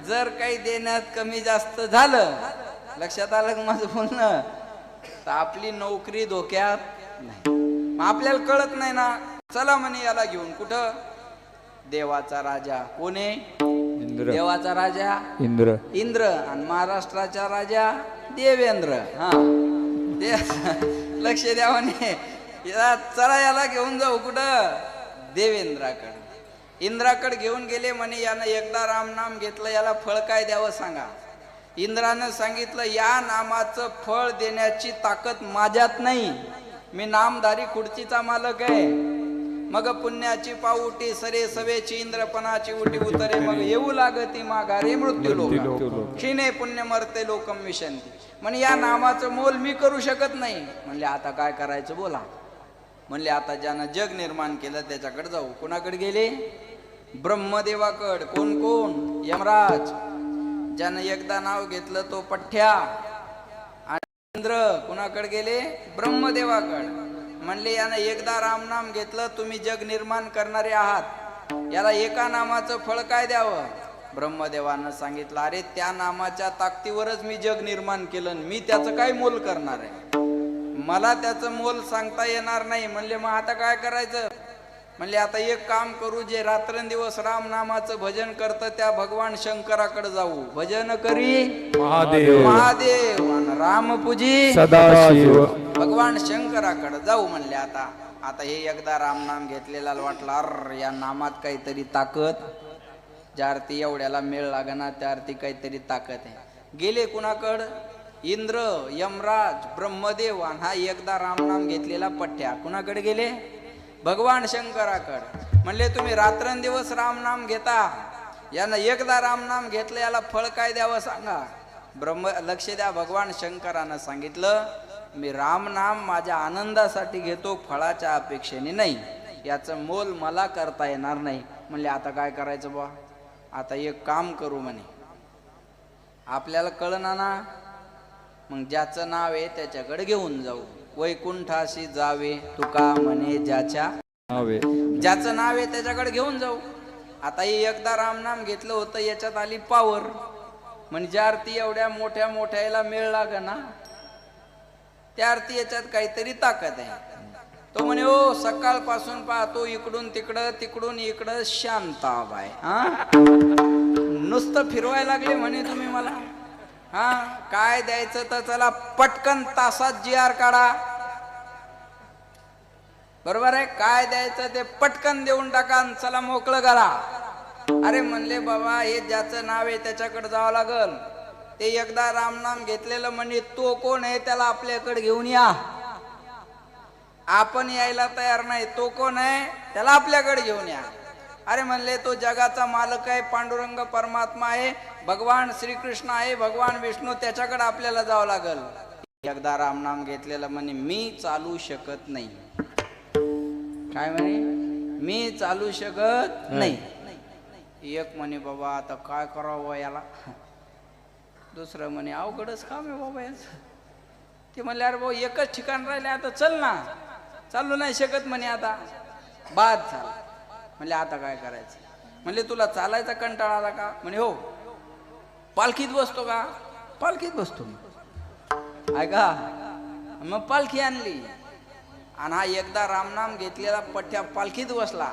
जर काही देण्यात कमी जास्त झालं, लक्षात आलं का माझं बोलणं, तर आपली नोकरी धोक्यात नाही. मग आपल्याला कळत नाही ना, चला म्हणे याला घेऊन कुठं, देवाचा राजा. कोण आहे?
इंद्र.
देवाचा राजा
इंद्र.
इंद्र आणि महाराष्ट्राचा राजा देवेंद्र. हा ते लक्ष द्या म्हणे, चला याला घेऊन जाऊ कुठं, देवेंद्राकडे. इंद्राकडे घेऊन गेले म्हणे, यानं एकदा राम नाम घेतलं, याला फळ काय द्यावं सांगा. इंद्रानं सांगितलं, या नामाचं फळ देण्याची ताकद माझ्यात नाही, मी नामधारी खुर्चीचा मालक आहे. मग पुण्याची पाऊटी सरे सवेची इंद्रपणाची उटी उतरे, मग येऊ लागती माघारे मृत्यू लोक, क्षीणे पुण्य मरते लोकम विशंती. म्हणे या नामाचं मोल मी करू शकत नाही. म्हणले आता काय करायचं बोला. म्हणले आता ज्यानं जग निर्माण केलं त्याच्याकडे जाऊ. कोणाकडे गेले? ब्रह्मदेवाकड. कोण कोण? यमराज. ज्यानं एकदा नाव घेतलं तो पठ्या. आणि इंद्र कोणाकडे गेले? ब्रह्मदेवाकड. म्हणले यानं एकदा राम नाम घेतलं, तुम्ही जग निर्माण करणारे आहात, याला एका नामाचं फळ काय द्यावं? ब्रह्मदेवानं सांगितलं, अरे त्या नामाच्या ताकदीवरच मी जग निर्माण केलं, मी त्याचं काय मोल करणार आहे, मला त्याचं मोल सांगता येणार नाही. म्हणले मग आता काय करायचं? म्हणले आता एक काम करू, जे रात्रंदिवस राम नामाचं भजन करतं त्या भगवान शंकराकडे जाऊ. भजन करी
महादेव
महादेव आणि रामपूजी
सदाशिव.
भगवान शंकराकडे जाऊ. म्हणले आता हे एकदा राम नाम घेतलेला वाटलं, अर या नामात काहीतरी ताकद, ज्या अर्थी एवढ्याला मेळ लागना त्या अर्थी काहीतरी ताकद आहे. गेले कुणाकड? इंद्र, यमराज, ब्रह्मदेव आणि हा एकदा रामनाम घेतलेला पठ्या. कुणाकडे गेले? भगवान शंकराकडे. म्हणले तुम्ही रात्रंदिवस रामनाम घेता, यानं एकदा रामनाम घेतलं, याला फळ काय द्यावं सांगा. लक्ष द्या, भगवान शंकरानं सांगितलं, मी रामनाम माझ्या आनंदासाठी घेतो, फळाच्या अपेक्षेने नाही, याचं मोल मला करता येणार नाही. म्हणले आता काय करायचं बा? आता एक काम करू म्हणे, आपल्याला कळना ना, मग ज्याचं नाव आहे त्याच्याकडे घेऊन जाऊ. वैकुंठाशी जावे तुका म्हणे ज्याच्या
नावे,
ज्याचं नाव आहे त्याच्याकडे घेऊन जाऊ. आता हे एकदा रामनाम घेतलं होतं, याच्यात आली पावर. म्हणजे ज्या अर्थी एवढ्या मोठ्या मोठ्याला मेळ लाग ना, त्या अर्थी याच्यात काहीतरी ताकद आहे. तो म्हणे ओ सकाळपासून पाहतो इकडून तिकडं तिकडून इकडं शांताबाई, हा नुसतं फिरवायला लागले म्हणे तुम्ही मला. हा काय द्यायचं तर चला पटकन तासात GR काढा. बरोबर आहे, काय द्यायचं ते पटकन देऊन टाका, चला मोकळं करा. अरे म्हणले बाबा, हे ज्याचं नाव आहे त्याच्याकडे जावं लागल. ते एकदा रामनाम घेतलेलं म्हणे, तो कोण आहे त्याला आपल्याकडे घेऊन या. आपण यायला तयार नाही, तो कोण आहे त्याला आपल्याकडे घेऊन या. अरे म्हणले तो जगाचा मालक आहे, पांडुरंग परमात्मा आहे, भगवान श्रीकृष्ण आहे, भगवान विष्णू, त्याच्याकडे आपल्याला जावं लागल. एकदा रामनाम घेतलेलं म्हणे, मी चालू शकत नाही. काय म्हणे? मी चालू शकत नाही. एक म्हणे बाबा आता काय करावं याला. दुसरं म्हणे अवघडच काम आहे बाबा याचं. ते म्हणले अरे भाऊ एकच ठिकाण राहिले, आता चल ना. चालू नाही शकत म्हणे, आता बाद झाला. म्हणले आता काय करायचं? म्हणले तुला चालायचा कंटाळा आला का? म्हणे हो. पालखीत बसतो का? पालखीत बसतो. ऐका, मग पालखी आणली आणि हा एकदा रामनाम घेतलेला पठ्या पालखीत बसला.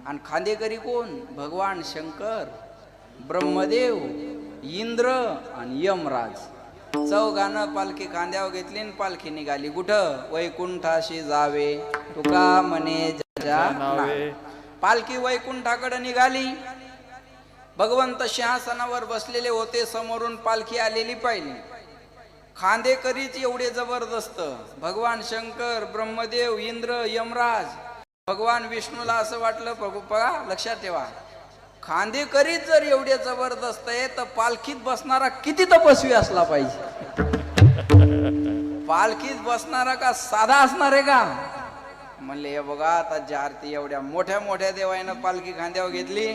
आणि खांदेकरी कोण? भगवान शंकर, ब्रह्मदेव, इंद्र आणि यमराज. चौघानं पालखी खांद्यावर घेतली आणि पालखी निघाली. कुठं? वैकुंठाशी जावे तुका म्हणे ज्याच्या नावे. पालखी वैकुंठाकडे निघाली. भगवंत सिंहासनावर बसलेले होते, समोरून पालखी आलेली पाहिली. खांदेकरीच एवढे जबरदस्त, भगवान शंकर, ब्रह्मदेव, इंद्र, यमराज, भगवान विष्णूला असं वाटलं बघा लक्षात ठेवा, खांदेकरीच जर एवढे जबरदस्त आहे तर पालखीत बसणारा किती तपस्वी असला पाहिजे. पालखीत बसणारा का साधा असणार आहे का? म्हणले हे बघा, आता ज्या आरती एवढ्या मोठ्या मोठ्या देवानं पालखी खांद्यावर घेतली,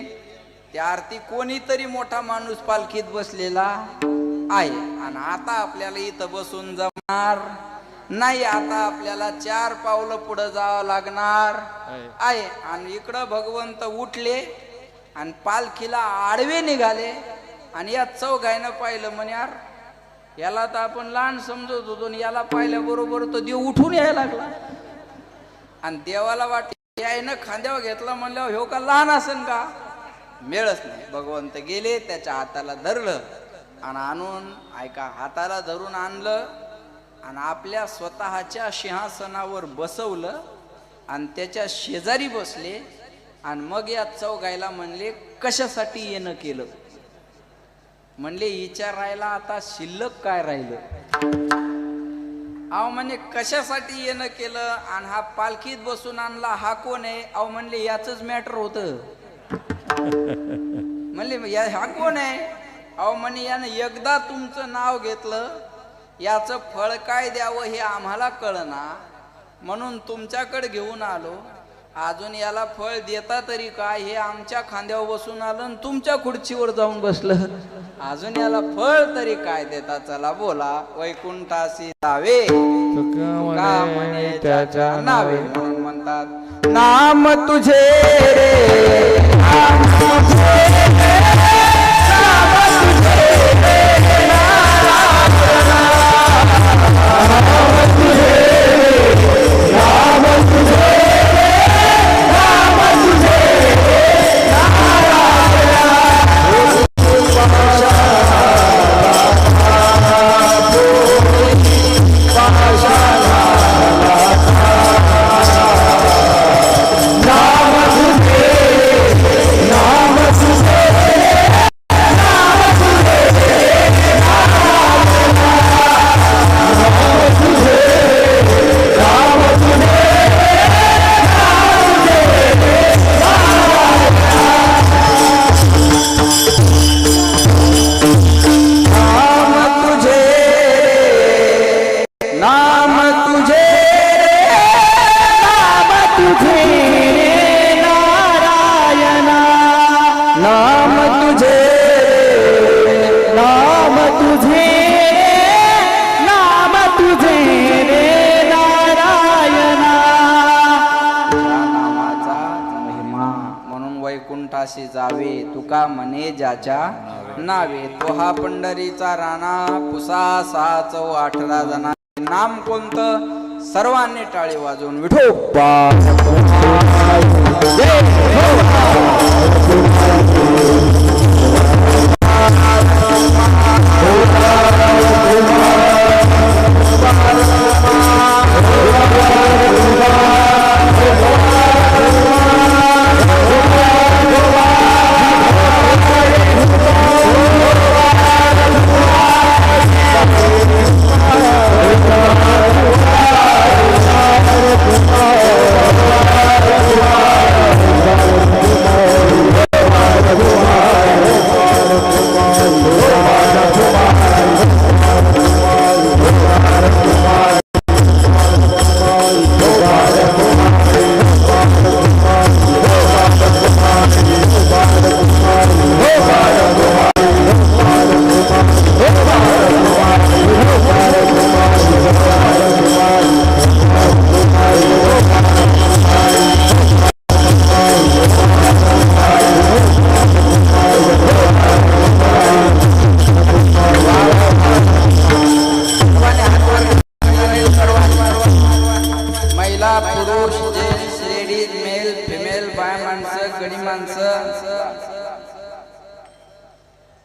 त्या आरती कोणीतरी मोठा माणूस पालखीत बसलेला आहे. आणि आता आपल्याला इथं बसून जमणार नाही, आता आपल्याला 4 पावलं पुढे जावं लागणार आहे. आणि इकडं भगवंत उठले आणि पालखीला आडवे निघाले आणि या चौघायनं पाहिलं म्हणे यार याला तर आपण लहान समजत होतो आणि याला पाहिल्याबरोबर तो देव उठून यायला लागला. आणि देवाला वाटलं यायनं खांद्यावर घेतला म्हणल्यावर ह्यो का लहान असेल का? मिळच नाही. भगवंत गेले त्याच्या हाताला धरलं आणि आणून ऐका हाताला धरून आणलं आणि आपल्या स्वतःच्या सिंहासनावर बसवलं आणि त्याच्या शेजारी बसले आणि मग या चौघायला म्हणले कशासाठी येणं केलं? म्हणले विचारायला आता शिल्लक काय राहिलं? अहो म्हणे कशासाठी येणं केलं आणि हा पालखीत बसून आणला हा कोण आहे? अहो म्हणले याचंच मॅटर होतं. म्हणले हा कोण आहे? अहो म्हणे यानं एकदा तुमचं नाव घेतलं याचं फळ काय द्यावं हे आम्हाला कळना म्हणून तुमच्याकडे घेऊन आलो. अजून याला फळ देता तरी काय हे आमच्या खांद्यावर बसून आलं आणि तुमच्या खुर्चीवर जाऊन बसलं. अजून याला फळ तरी काय देता? चला बोला. वैकुंठासी जावे तुका म्हणे त्याच्या नावे म्हणून म्हणतात नाम तुझे रे नाम तुझे वैकुंठाशी जावे तुका म्हणे ज्याच्या नावे. तो हा पंढरीचा राणा पुसा 6 चौ 18 जणांचे नाम कोणतं? सर्वांनी टाळी वाजवून विठोबा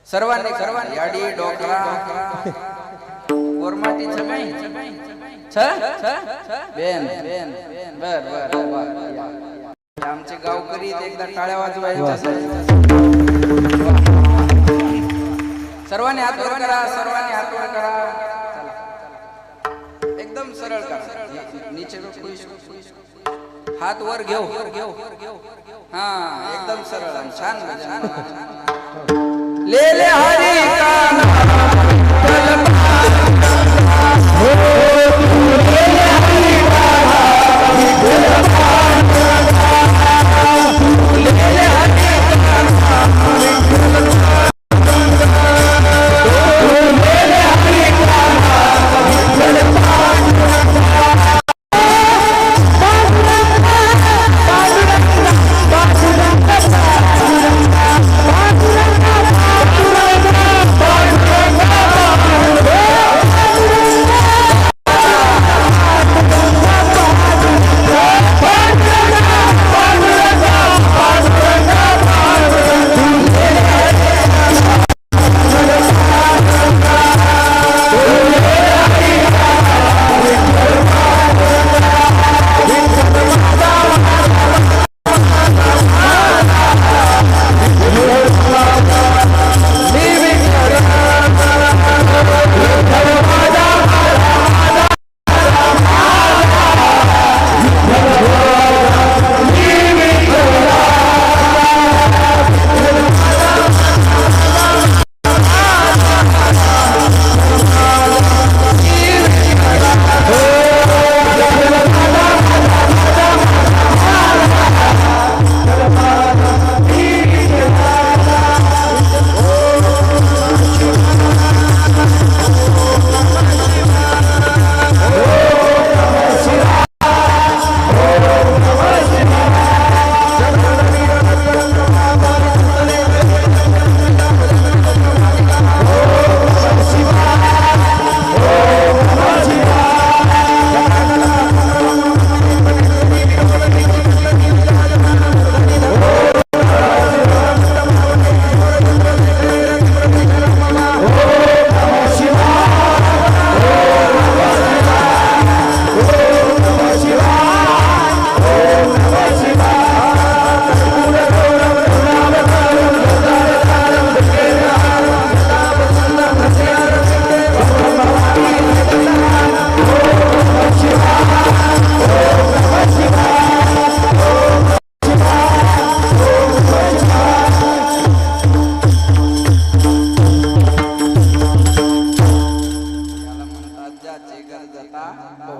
सर्वांनी सर्वांनी याडी डोकरा गोरमाटी छगाई छ बेन बर बर बर आमचे गावकरी एकदा टाळ्या वाजवायच्या. सर्वांनी हात वर करा. सर्वांनी हात वर करा. एकदम सरळ करा. नीचे हात वर घेऊ. हा एकदम सरळ छान छान. ले ले हरी का नाम
Bye.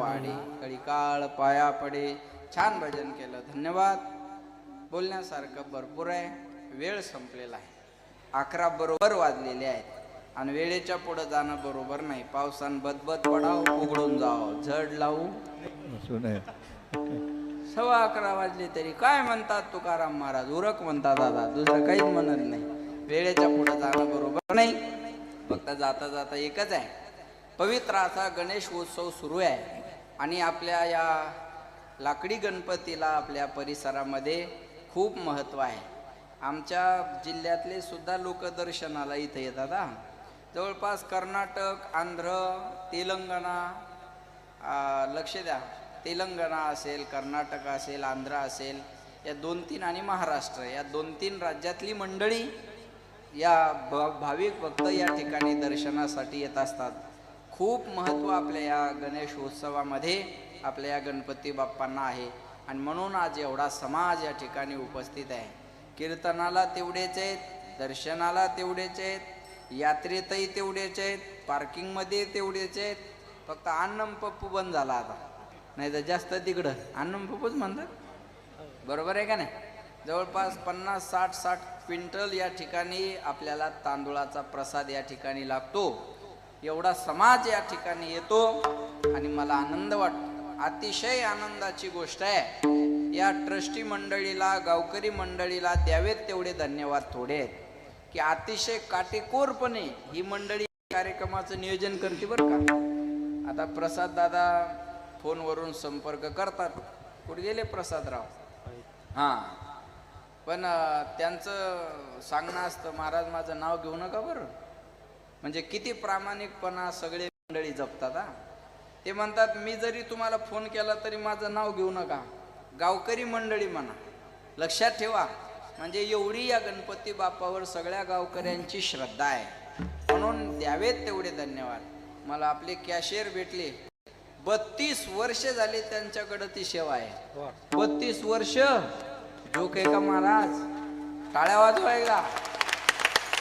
वाढे, कळीकाळ पाया पडे. छान भजन केलं, धन्यवाद. बोलण्यासारखं भरपूर आहे, वेळ संपलेला आहे. 11 बरोबर वाजलेले आहेत आणि वेळेच्या पुढे जाणं बरोबर नाही. पावसान बदबद पडाव, उघडून जाव, झड लावू. 11:15 वाजले तरी काय म्हणतात तुकाराम महाराज, उरक म्हणतात दादा, दुसरं काहीच म्हणत नाही. वेळेच्या पुढे जाणं बरोबर नाही. फक्त जाता जाता एकच आहे, पवित्र असा गणेश उत्सव सुरू आहे आणि आपल्या या लाकडी गणपतीला आपल्या परिसरामध्ये खूप महत्त्व आहे. आमच्या जिल्ह्यातले सुद्धा लोक दर्शनाला इथे येतात. जवळपास कर्नाटक, आंध्र, तेलंगणा, लक्ष द्या, तेलंगणा असेल, कर्नाटक असेल, आंध्र असेल, या 2-3 आणि महाराष्ट्र, या 2-3 राज्यातली मंडळी या भाविक भक्त या ठिकाणी दर्शनासाठी येत असतात. खूप महत्त्व आपल्या या गणेश उत्सवामध्ये आपल्या या गणपती बाप्पांना आहे आणि म्हणून आज एवढा समाज या ठिकाणी उपस्थित आहे. कीर्तनाला तेवढेच आहेत, दर्शनाला तेवढेच आहेत, यात्रेतही तेवढेच आहेत, पार्किंगमध्ये तेवढेच आहेत. फक्त अन्नम पप्पू बंद झाला आता, नाही तर जास्त तिकडं अन्नम पप्पूच म्हणतात. बरोबर आहे का नाही? जवळपास 50-60 क्विंटल या ठिकाणी आपल्याला तांदूळाचा प्रसाद या ठिकाणी लागतो. एवढा समाज या ठिकाणी येतो आणि मला आनंद वाटतो. अतिशय आनंदाची गोष्ट आहे. या ट्रस्टी मंडळीला, गावकरी मंडळीला द्यावेत तेवढे धन्यवाद थोडे आहेत की अतिशय काटेकोरपणे ही मंडळी कार्यक्रमाचं नियोजन करते बरं का. आता प्रसाद दादा फोनवरून संपर्क करतात, कुठे गेले प्रसादराव? हां, पण त्यांचं सांगणं असतं, महाराज माझं नाव घेऊ नका बरं. म्हणजे किती प्रामाणिकपणा सगळे मंडळी जपतात. ते म्हणतात मी जरी तुम्हाला फोन केला तरी माझं नाव घेऊ नका, गावकरी मंडळी म्हणा. लक्षात ठेवा, म्हणजे एवढी या गणपती बाप्पावर सगळ्या गावकऱ्यांची श्रद्धा आहे. म्हणून द्यावेत तेवढे धन्यवाद. मला आपले कॅशियर भेटले, 32 वर्ष झाले त्यांच्याकडे ती सेवा आहे. 32 वर्ष. जोक आहे का महाराज? टाळ्या वाजवाय का?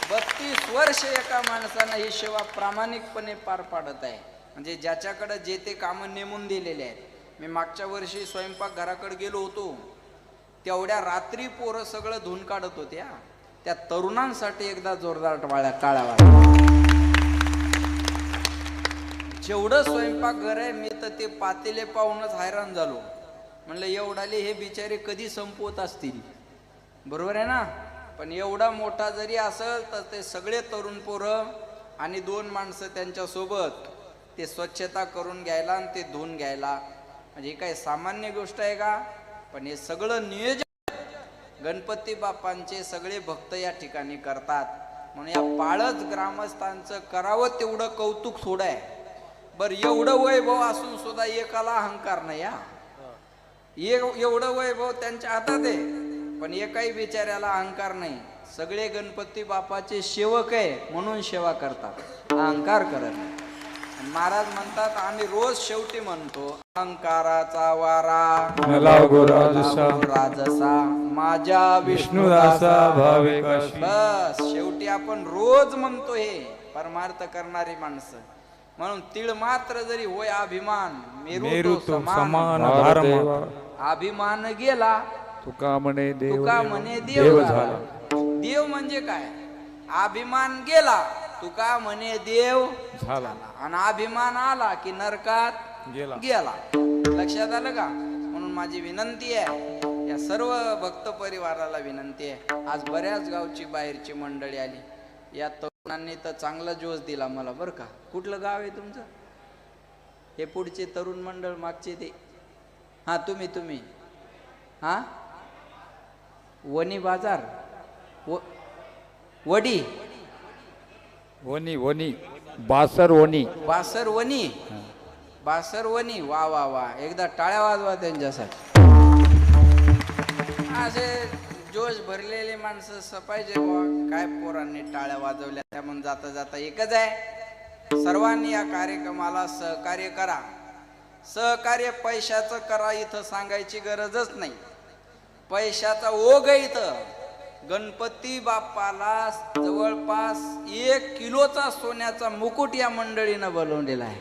32 वर्ष एका माणसानं ही सेवा प्रामाणिकपणे पार पाडत आहे. म्हणजे ज्याच्याकडे जे ते कामं नेमून दिलेले आहेत. मी मागच्या वर्षी स्वयंपाक घराकडे गेलो होतो, तेवढ्या रात्री पोरं सगळं धुवून काढत होते. त्या तरुणांसाठी एकदा जोरदार टाळ्या वाजवा. जेवढं स्वयंपाकघर आहे, मी तर ते पातेले पाहूनच हैराण झालो. म्हणलं एवढाले हे बिचारे कधी संपवत असतील. बरोबर आहे ना? पण एवढा मोठा जरी असेल तर ते सगळे तरुण पोरं आणि 2 माणसं त्यांच्यासोबत ते स्वच्छता करून घ्यायला आणि ते धुवून घ्यायला. म्हणजे ही काही सामान्य गोष्ट आहे का? पण हे सगळं नियोजन गणपती बाप्पांचे सगळे भक्त या ठिकाणी करतात. म्हणून या पाळच ग्रामस्थांचं करावं तेवढं कौतुक थोडं आहे. बरं, एवढं वैभव असून सुद्धा एकाला अहंकार नाही. एवढं वैभव त्यांच्या हातात आहे, पण एकाही बिचाऱ्याला अहंकार नाही. सगळे गणपती बाप्पाचे सेवक आहे म्हणून सेवा करतात, अहंकार करत नाही. महाराज म्हणतात, आम्ही रोज शेवटी म्हणतो, अहंकाराचा वारा राजसा माझ्या विष्णुदासा भावे काशी. बस शेवटी आपण रोज म्हणतो हे परमार्थ करणारी माणसं. म्हणून तीळ मात्र जरी होय अभिमान, मेरू तो समान धर्म. अभिमान गेला तुका म्हणे देव झाला. देव म्हणजे काय? अभिमान गेला तुका म्हणे देव झाला, आणि अभिमान आला की नरकात गेला. लक्षात आलं का? म्हणून माझी विनंती आहे, या सर्व भक्त परिवाराला विनंती आहे. आज बऱ्याच गावची बाहेरची मंडळी आली. या तरुणांनी तर चांगला जोश दिला मला बरं का. कुठलं गाव आहे तुमचं? हे पुढचे तरुण मंडळ, मागचे ते. हा, तुम्ही हा, वणी बाजार, वडी
वणी बासरवणी.
वा वा वा, एकदा टाळ्या वाजवा त्यांच्यासाठी. असे जोश भरलेले माणसं पाहिजे बुवा. काय पोरांनी टाळ्या वाजवल्या, त्यामुळे जाता जाता एकच आहे, सर्वांनी या कार्यक्रमाला सहकार्य करा. सहकार्य पैशाचं करा इथं सांगायची गरजच नाही. पैशाचा ओघ इथं गणपती बाप्पाला जवळपास 1 किलोचा सोन्याचा मुकुट या मंडळीनं बनवलेला आहे.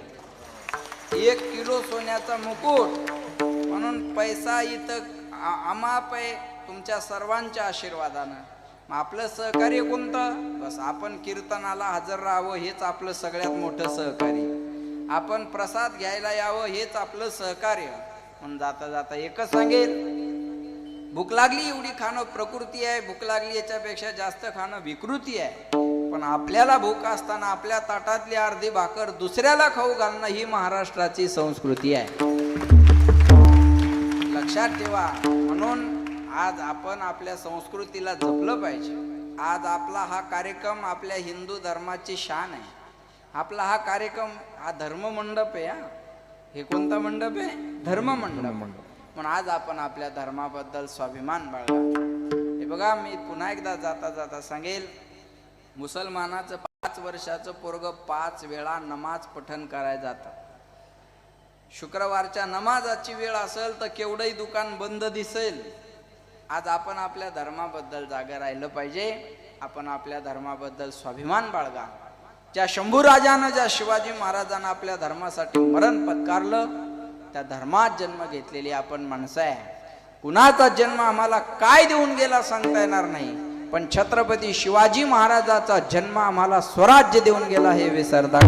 1 किलो सोन्याचा मुकुट. म्हणून पैसा इथं आमाप आहे तुमच्या सर्वांच्या आशीर्वादानं. मग आपलं सहकार्य कोणतं? बस आपण कीर्तनाला हजर राहावं हेच आपलं सगळ्यात मोठं सहकार्य. आपण प्रसाद घ्यायला यावं हेच आपलं सहकार्य. म्हणून जाता जाता एकच सांगेल, भूक लागली एवढी खाणं प्रकृती आहे, भूक लागली याच्यापेक्षा जास्त खाणं विकृती आहे. पण आपल्याला भूक असताना आपल्या ताटातली अर्धी भाकर दुसऱ्याला खाऊ घालणं ही महाराष्ट्राची संस्कृती आहे. लक्षात ठेवा. म्हणून आज आपण आपल्या संस्कृतीला जपलं पाहिजे. आज आपला हा कार्यक्रम आपल्या हिंदू धर्माची शान आहे. आपला हा कार्यक्रम हा धर्म मंडप आहे. हे कोणता मंडप आहे? धर्म मंडप. म्हणून आज आपण आपल्या धर्माबद्दल स्वाभिमान बाळगा. हे बघा, मी पुन्हा एकदा जाता जाता सांगेल, मुसलमानाचं 5 वर्षाचं पोरग 5 वेळा नमाज पठण करायला जातं. शुक्रवारच्या नमाजाची वेळ असेल तर केवढंही दुकान बंद दिसेल. आज आपण आपल्या धर्माबद्दल जागे राहिलं पाहिजे. आपण आपल्या धर्माबद्दल स्वाभिमान बाळगा. ज्या शंभूराजानं, ज्या शिवाजी महाराजांना आपल्या धर्मासाठी मरण पत्कारलं, त्या धर्मात जन्म घेतलेली आपण माणसं आहे. कुणाचा जन्म आम्हाला काय देऊन गेला सांगता येणार नाही, पण छत्रपती शिवाजी महाराजाचा जन्म आम्हाला स्वराज्य देऊन गेला हे विसरता.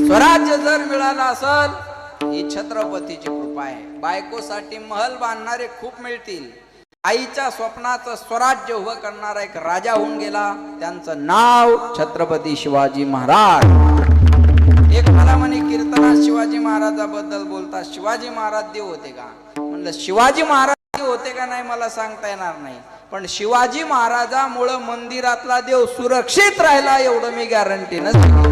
स्वराज्य जर मिळालं असेल ही छत्रपतीची कृपा आहे. बायकोसाठी महल बांधणारे खूप मिळतील. आईच्या स्वप्नाचं स्वराज्य उभं करणारा एक राजा होऊन गेला, त्यांचं नाव छत्रपती शिवाजी महाराज. एक मला म्हणे कीर्तनात शिवाजी महाराजाबद्दल बोलता, शिवाजी महाराज देव होते का? म्हणलं शिवाजी महाराज देव होते का नाही मला सांगता येणार नाही, पण शिवाजी महाराजामुळं मंदिरातला देव सुरक्षित राहिला एवढं मी गॅरंटीनं सांगतो.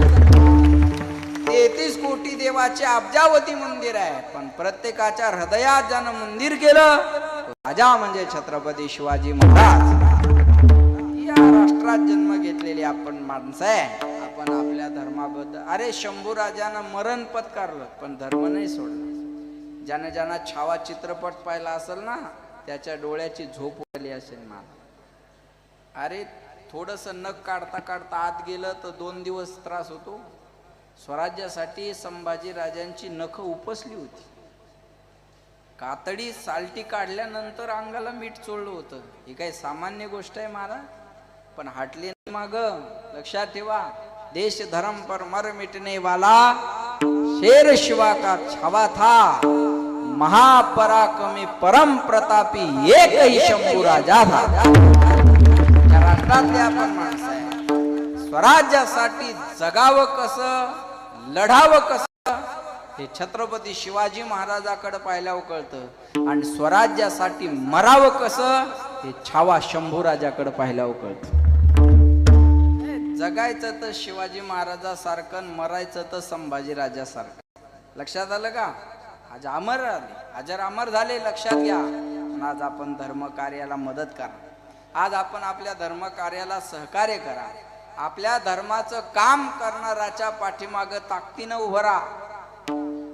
33 कोटी देवाचे अब्जावती मंदिर आहे, पण प्रत्येकाच्या हृदयात ज्यानं मंदिर केलं राजा म्हणजे छत्रपती शिवाजी महाराज. या राष्ट्रात जन्म घेतलेली आपण माणसं आहे. आपण आपल्या धर्माबद्दल, अरे शंभू राजानं मरण पत्कारलं पण धर्म नाही सोडला. ज्यानं छावा चित्रपट पाहिला असेल ना त्याच्या डोळ्याची झोप आली असेल मला. अरे थोडस नख काढता काढता आत गेलं तर 2 दिवस त्रास होतो. स्वराज्यासाठी संभाजी राजांची नख उपसली होती. कातडी सालटी काढल्यानंतर अंगाला मीठ चोळलं होतं. ही काही सामान्य गोष्ट आहे महाराज, पण हटले माग. लक्षात ठेवा, देश धर्म पर मर मिटने वाला शेर शिवा का छावा था, महापराक्रमी परम प्रतापी एक ही शंभू राजा था. या राष्ट्रातले आपण माणसं आहे. स्वराज्यासाठी जगावं कसं, लढावं कसं हे छत्रपती शिवाजी महाराजाकडे पाहिल्यावर कळतं, आणि स्वराज्यासाठी मरावं कसं हे छावा शंभू राजाकडे पाहिल्यावर कळतं. जगायचं तर शिवाजी महाराजासारखं, मरायचं तर संभाजी राजासारखं. लक्षात आलं का? आज अमर आले, अजर अमर झाले, लक्षात घ्या. आज आपण धर्म कार्याला मदत करा. आज आपण आपल्या धर्म कार्याला सहकार्य करा. आपल्या धर्माचं काम करणाऱ्याच्या पाठीमागं ताकदीनं उभं राहा.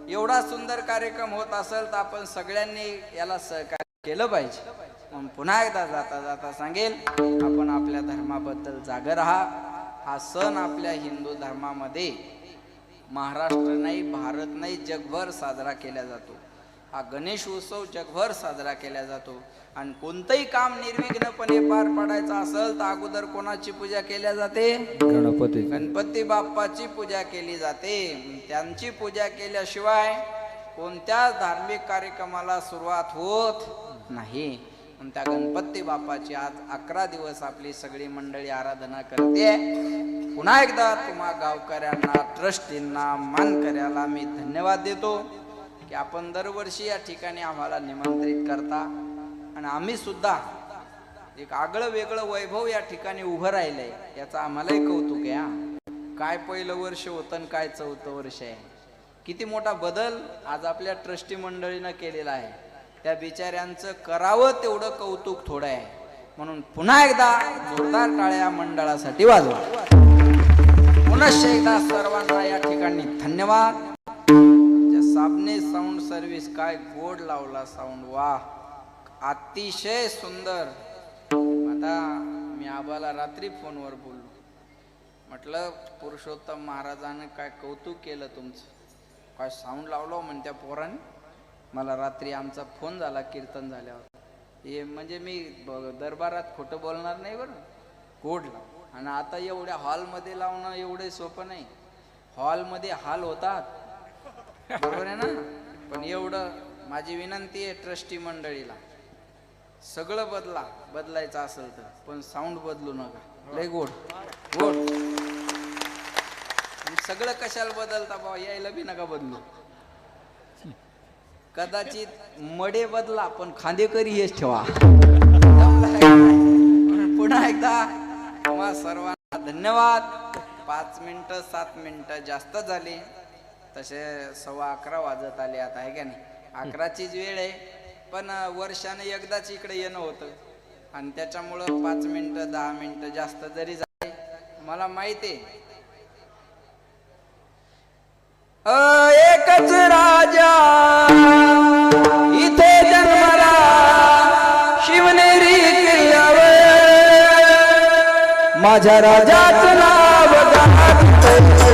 एवढा सुंदर कार्यक्रम होत असेल तर आपण सगळ्यांनी याला सहकार्य केलं पाहिजे. मग पुन्हा एकदा जाता जाता सांगेल, आपण आपल्या धर्माबद्दल जागे राहा. हा सण आपल्या हिंदू धर्मामध्ये महाराष्ट्र नाही, भारत नाही, जगभर साजरा केला जातो. हा गणेश उत्सव जगभर साजरा केला जातो. आणि कोणतंही काम निर्विघ्नपणे पार पाडायचं असेल तर अगोदर कोणाची पूजा केल्या जाते? गणपती बाप्पाची पूजा केली जाते. त्यांची पूजा केल्याशिवाय कोणत्याच धार्मिक कार्यक्रमाला सुरुवात होत नाही. त्या गणपती बाप्पाची आज 11 दिवस आपली सगळी मंडळी आराधना करते. पुन्हा एकदा तुम्हा गावकऱ्यांना, ट्रस्टींना, मानकऱ्याला मी धन्यवाद देतो की आपण दरवर्षी या ठिकाणी आम्हाला निमंत्रित करता, आणि आम्ही सुद्धा एक आगळं वेगळं वैभव या ठिकाणी उभं राहिलंय याचा आम्हालाही कौतुक आहे. काय पहिलं वर्ष होतं आणि काय 4थं वर्ष आहे. किती मोठा बदल आज आपल्या ट्रस्टी मंडळीनं केलेला आहे. त्या बिचाऱ्यांचं करावं तेवढं कौतुक थोडं आहे. म्हणून पुन्हा एकदा जोरदार टाळ्या मंडळासाठी वाजवा. पुनश्च एकदा सर्वांना या ठिकाणी धन्यवाद. साबणे साऊंड सर्व्हिस, काय गोड लावला साऊंड, वा अतिशय सुंदर. आता मी आबाला रात्री फोनवर बोललो, म्हटलं पुरुषोत्तम महाराजानं काय कौतुक केलं तुमचं, काय साऊंड लावलं म्हणत्या पोराने. मला रात्री आमचा फोन झाला कीर्तन झाल्यावर. हे म्हणजे मी दरबारात खोटं बोलणार नाही बरं, कोडला. आणि आता एवढ्या हॉलमध्ये लावणं एवढे सोपं नाही. हॉलमध्ये हाल होतात, बरोबर आहे ना. पण एवढं माझी विनंती आहे ट्रस्टी मंडळीला, सगळं बदलायचं असेल तर, पण साऊंड बदलू नका. लय गोड गोड. सगळं कशाला बदलता बाबा, यायला बी नका बदलू. कदाचित मडे बदला पण खांदेकरी हेच ठेवा. पुन्हा एकदा तुम्हा सर्वांना धन्यवाद. 5 मिनिटं 7 मिनिटं जास्त झाली, तसे 11:15 वाजत आले आता, आहे का नाही. 11चीच वेळ आहे, पण वर्षाने एकदाच इकडे येणं होतं आणि त्याच्यामुळं 5 मिनिटं 10 मिनिटं जास्त जरी झाले, मला माहिती आहे. एकच राजा इथे जन्मला शिवनेरी किल्ल्यावर, माझ्या राजाचं नाव गाजतं.